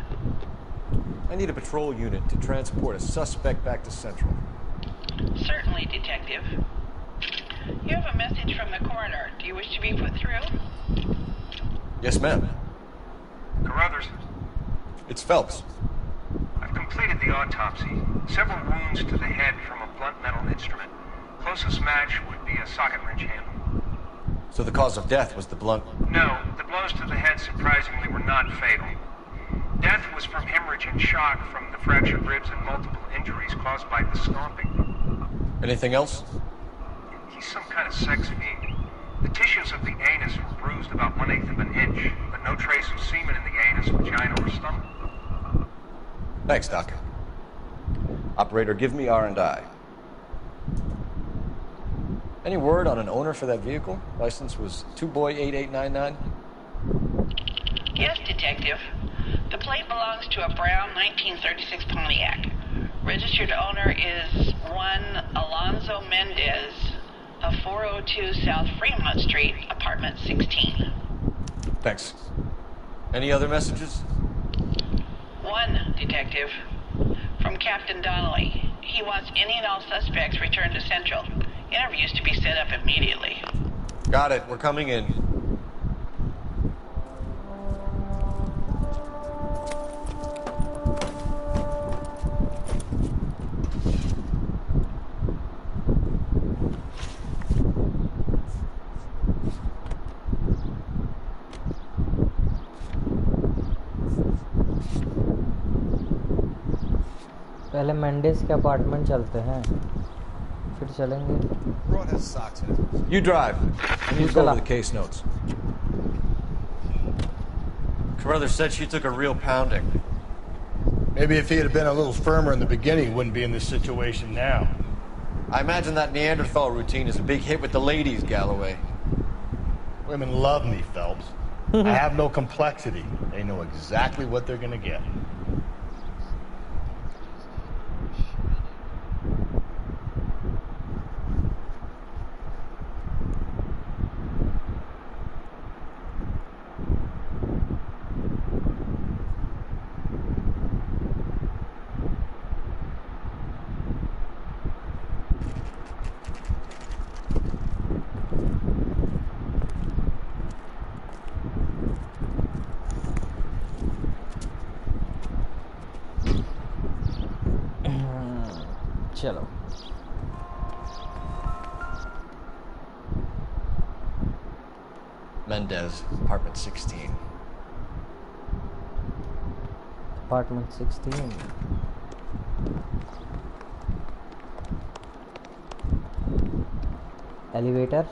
I need a patrol unit to transport a suspect back to Central. Certainly, Detective. You have a message from the coroner. Do you wish to be put through? Yes, ma'am. Carruthers, It's Phelps. I've completed the autopsy. Several wounds to the head from a blunt metal instrument. Closest match would be a socket wrench handle. So the cause of death was the blunt... No, the blows to the head surprisingly were not fatal. Death was from hemorrhage and shock from the fractured ribs and multiple injuries caused by the stomping. Anything else? He's some kind of sex fiend. The tissues of the anus were bruised about 1/8 of an inch, but no trace of semen in the anus, vagina, or stomach. Thanks, Doc. Operator, give me R&I. Any word on an owner for that vehicle? License was 2boy8899. Yes, Detective. The plate belongs to a brown 1936 Pontiac. Registered owner is one Alonzo Mendez of 402 South Fremont Street, apartment 16. Thanks. Any other messages? One, Detective. From Captain Donnelly. He wants any and all suspects returned to Central. Interviews to be set up immediately. Got it. We're coming in. पहले मेंडिस के apartment चलते हैं फिर चलेंगे You drive. I need to go over the case notes. Carruthers said she took a real pounding. Maybe if he had been a little firmer in the beginning, he wouldn't be in this situation now. I imagine that Neanderthal routine is a big hit with the ladies, Galloway. Women love me, Phelps. I have no complexity. They know exactly what they're gonna get. चलो Mendez, apartment 16. Apartment 16. Elevator.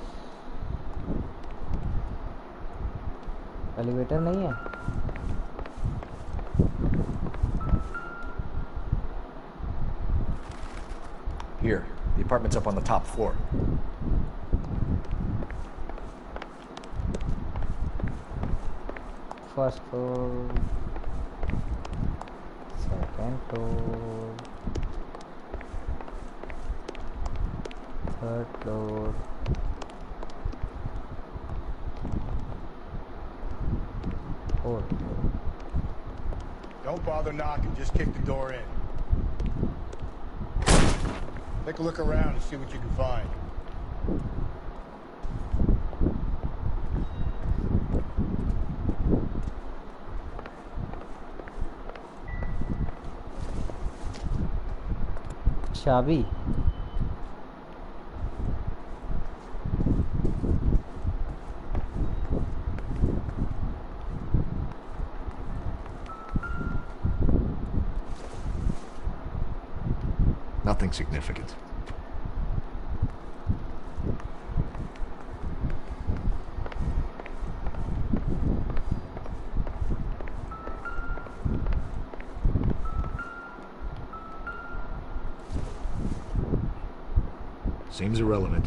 Elevator नहीं है. Here, the apartment's up on the top floor. First floor. Second floor. Third floor. Fourth floor. Don't bother knocking, just kick the door in. Take a look around and see what you can find. चाबी. Nothing significant. Seems irrelevant.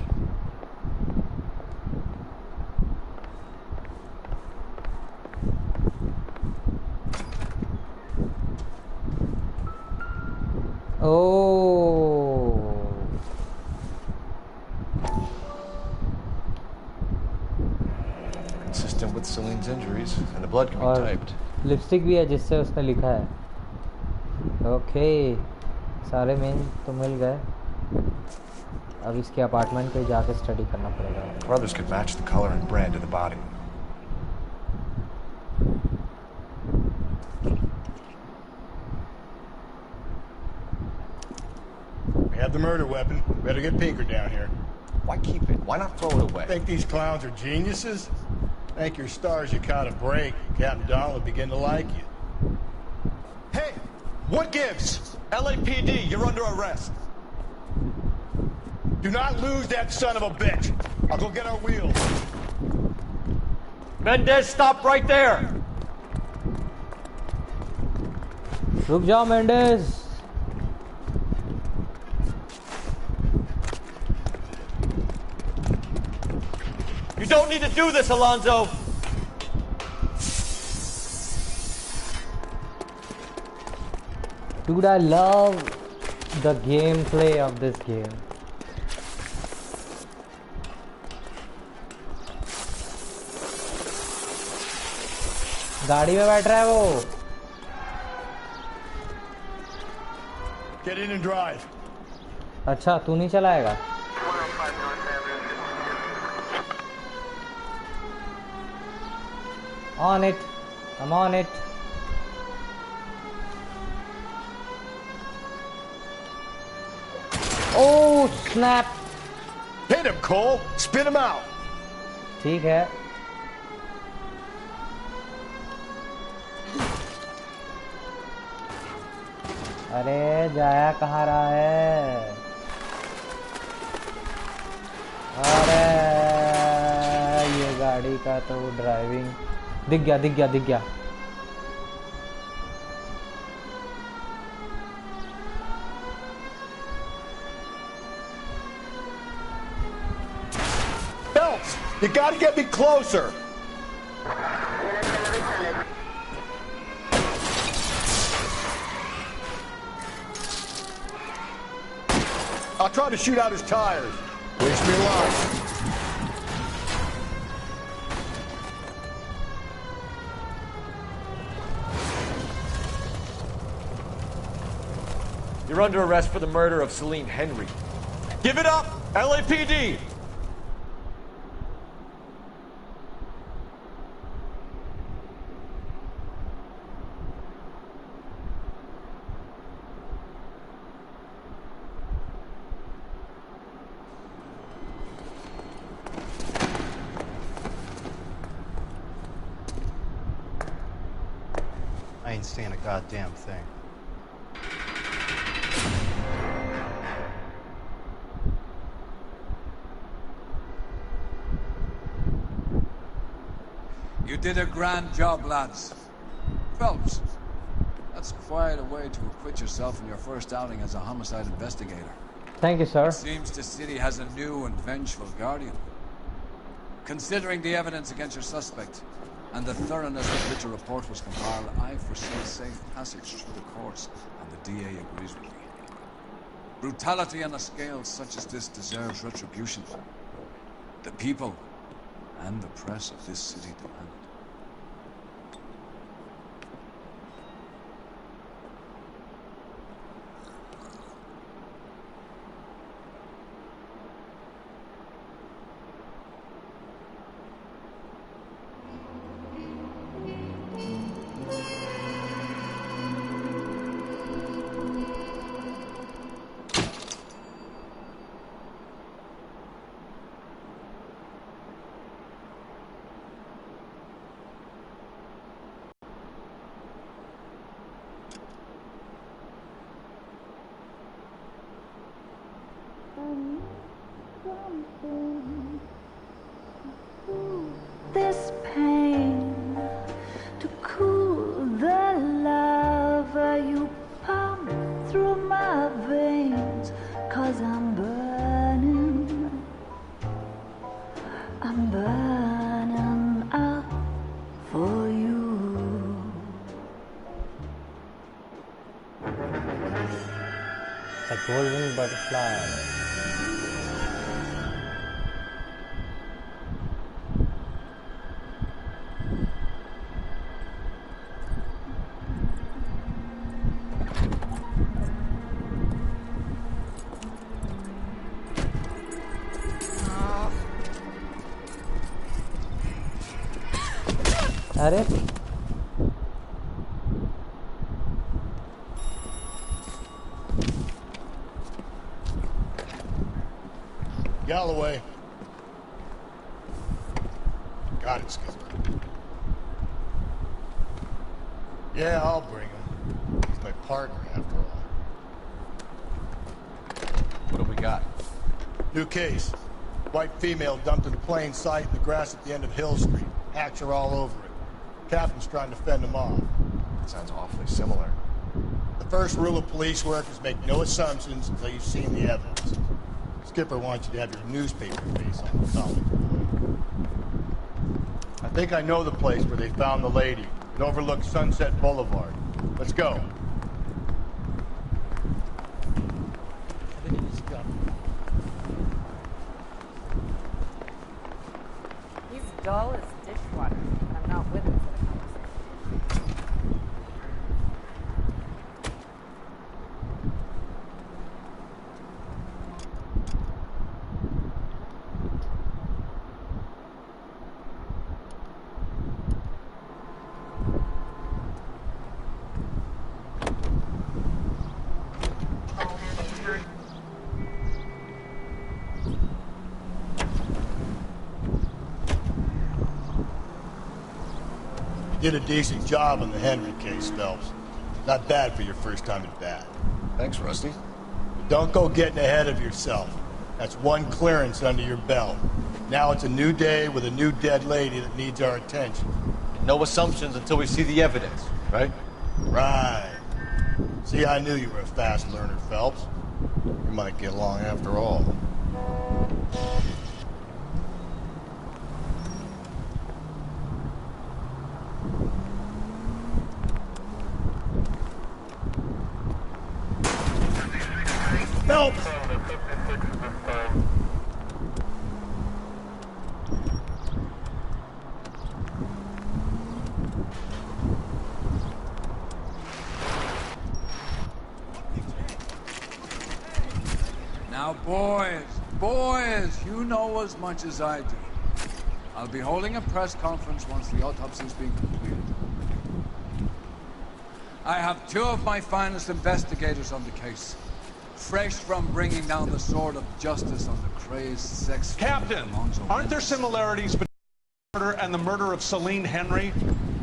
Oh. Consistent with Celine's injuries, and the blood can be और typed. Lipstick भी है जिससे उसने लिखा है. Okay, सारे main तो मिल गए. अब इसके अपार्टमेंट पे जाके स्टडी करना पड़ेगा. Brothers could match the color and brand of the body. We have the murder weapon. Better get Pinker down here. Why keep it? Why not throw it away? Think these clowns are geniuses? Thank your stars you caught a break. Captain Don will begin to like you. Hey, what gives? LAPD, you're under arrest. Do not lose that son of a bitch. I'll go get our wheels. Mendez, stop right there! रुक जाओ Mendes. You don't need to do this, Alonzo! Dude, I love the gameplay of this game. गाड़ी में बैठ रहा है वो. Get in and drive. अच्छा, तू नहीं चलाएगा. On it. I'm on it. Oh, snap. Hit him, Cole. Spin him out. ठीक है. अरे जाया कहाँ रहा है. अरे ये गाड़ी का तो ड्राइविंग दिख गया दिख गया दिख गया. Phelps, you gotta get me closer. I'll try to shoot out his tires. Wish me luck. You're under arrest for the murder of Celine Henry. Give it up, LAPD! I ain't seeing a goddamn thing. You did a grand job, lads. Phelps, that's quite a way to acquit yourself in your first outing as a homicide investigator. Thank you, sir. It seems the city has a new and vengeful guardian. Considering the evidence against your suspect and the thoroughness with which a report was compiled, I foresee safe passage through the courts, and the DA agrees with me. Brutality on a scale such as this deserves retribution. The people and the press of this city demand it. A golden butterfly. अरे Galloway. Got it, Skipper. Yeah, I'll bring him. He's my partner, after all. What do we got? New case. White female dumped in plain sight in the grass at the end of Hill Street. Hacks are all over it. Captain's trying to fend them off. Sounds awfully similar. The first rule of police work is make no assumptions until you've seen the evidence. Skipper wants you to have your newspaper face on the column. I think I know the place where they found the lady. It overlooks Sunset Boulevard. Let's go. He's dull as dishwater, and I'm not with him for the conversation. Did a decent job on the Henry case, Phelps. Not bad for your first time at bat. Thanks, Rusty. But don't go getting ahead of yourself. That's one clearance under your belt. Now it's a new day with a new dead lady that needs our attention. No assumptions until we see the evidence, right? Right. See, I knew you were a fast learner, Phelps. We might get along after all. Phelps! Now, boys, you know as much as I do. I'll be holding a press conference once the autopsy's been completed. I have two of my finest investigators on the case. Fresh from bringing down the sword of justice on the crazed sex... Captain, aren't there similarities between the murder and the murder of Celine Henry?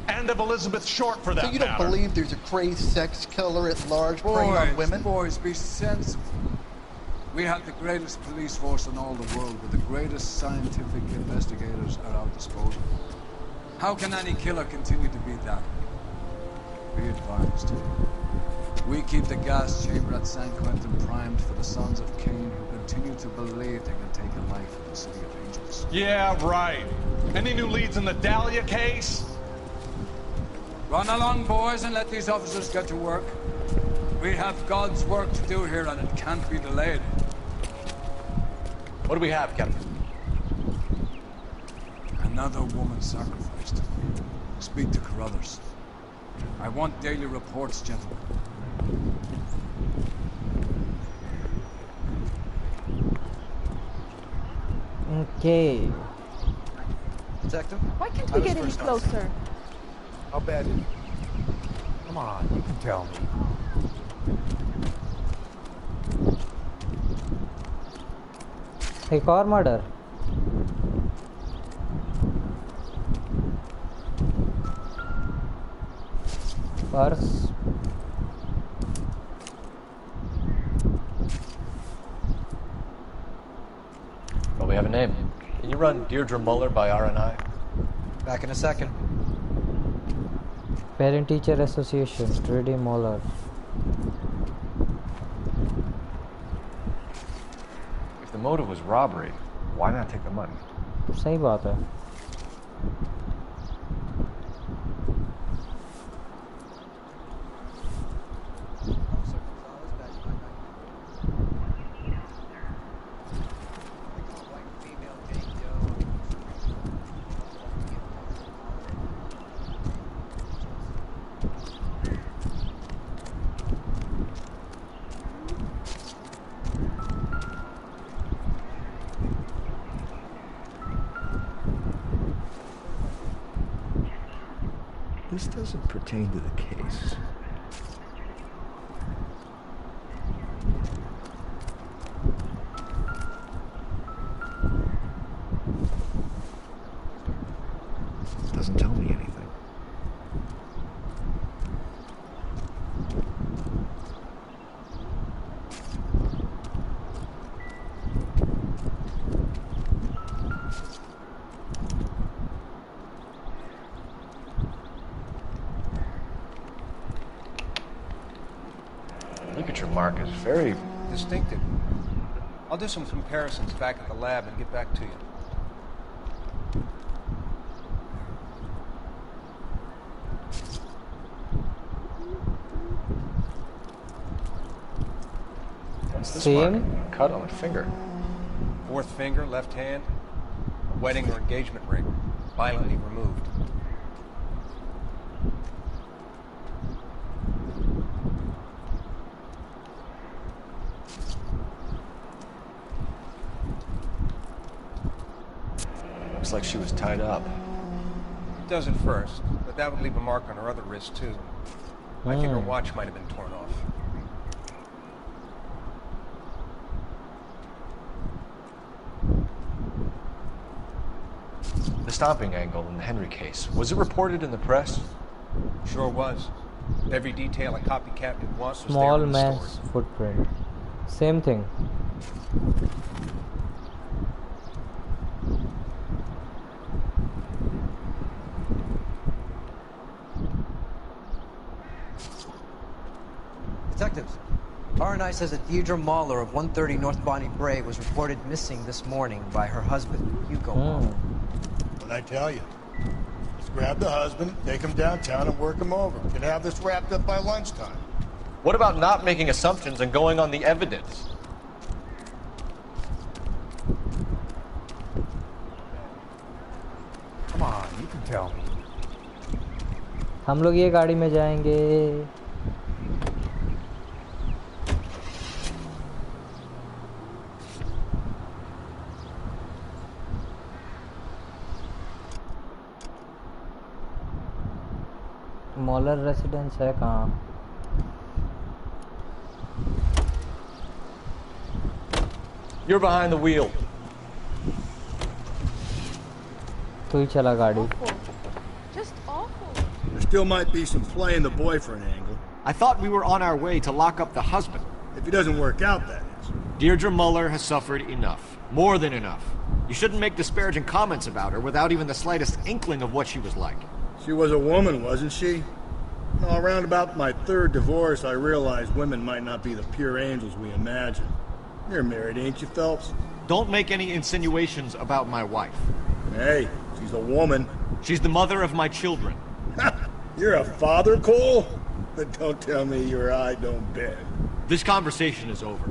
And of Elizabeth Short, for that So you don't matter? believe there's a crazed sex killer at large preying on women? Boys, be sensible. We have the greatest police force in all the world, with the greatest scientific investigators at our disposal. How can any killer continue to be that? Be advised. We keep the gas chamber at San Quentin primed for the sons of Cain who continue to believe they can take a life in the City of Angels. Yeah, right. Any new leads in the Dahlia case? Run along, boys, and let these officers get to work. We have God's work to do here, and it can't be delayed. What do we have, Captain? Another woman sacrificed. Speak to Carruthers. I want daily reports, gentlemen. Okay. Detective? Why can't we get any closer? How bad is it? Come on, you can tell me. एक और murder purse Well, we have a name. Can you run Deirdre Muller by RNI? Back in a second. Parent Teacher Association Trudy Moller If the motive was robbery, why not take the money? सही बात है Doesn't pertain to the case. Doesn't tell me anything. Signature mark is very distinctive. I'll do some comparisons back at the lab and get back to you. What's this Same. mark? Cut on a finger. Fourth finger, left hand. A wedding or engagement ring. Violently removed. Looks like she was tied up. It does at first, but that would leave a mark on her other wrist, too. I think her watch might have been torn off. The stomping angle in the Henry case, was it reported in the press? Sure was. Every detail a copycat would want was there Small in the man's story. footprint. Same thing. Detectives, R&I says that Deirdre Mahler of 130 North Bonnie Bray was reported missing this morning by her husband, Hugo Mahler. What'd I tell you? Let's grab the husband, take him downtown, and work him over. We can have this wrapped up by lunchtime. What about not making assumptions and going on the evidence? Come on, you can tell me. हम लोग ये गाड़ी में जाएंगे. मॉलर residence है कहाँ? You're behind the wheel. तू ही चला गाड़ी. Just awful. There still might be some play in the boyfriend angle. I thought we were on our way to lock up the husband. If he doesn't work out, that is. Deirdre Muller has suffered enough. More than enough. You shouldn't make disparaging comments about her without even the slightest inkling of what she was like. She was a woman, wasn't she? Well, around about my third divorce, I realized women might not be the pure angels we imagine. You're married, ain't you, Phelps? Don't make any insinuations about my wife. Hey, she's a woman. She's the mother of my children. You're a father, Cole? But don't tell me your eye don't bend. This conversation is over.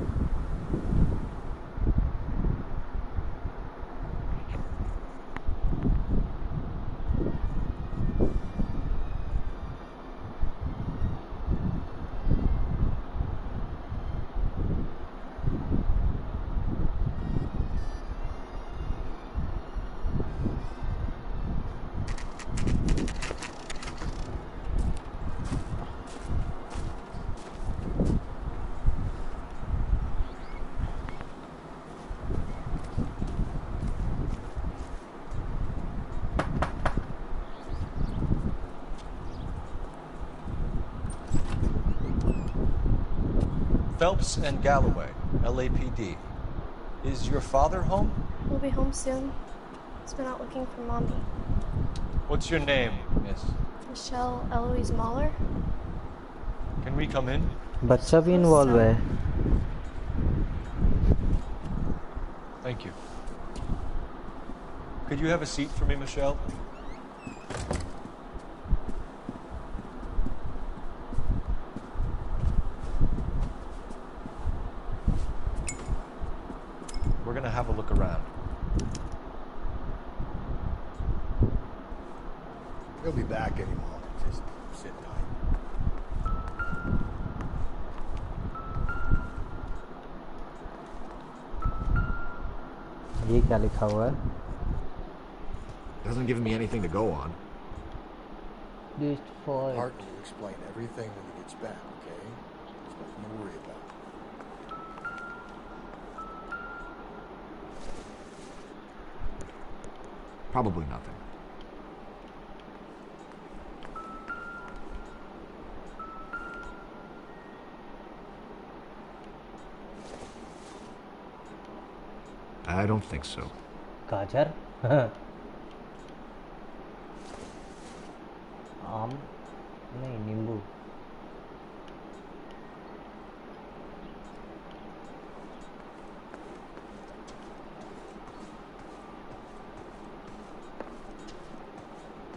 Phelps and Galloway, LAPD. Is your father home? We'll be home soon. He's been out looking for Mommy. What's your name, miss? Michelle Eloise Mahler. Can we come in? बच्चा भी involve है. Thank you. Could you have a seat for me, Michelle? We're gonna have a look around. He'll be back any moment. Just sit tight. ये क्या लिखा हुआ है? Doesn't give me anything to go on. Just for it. Partner will explain everything when he gets back, okay? There's nothing to worry about. Probably nothing. I don't think so. गाजर आम नहीं नींबू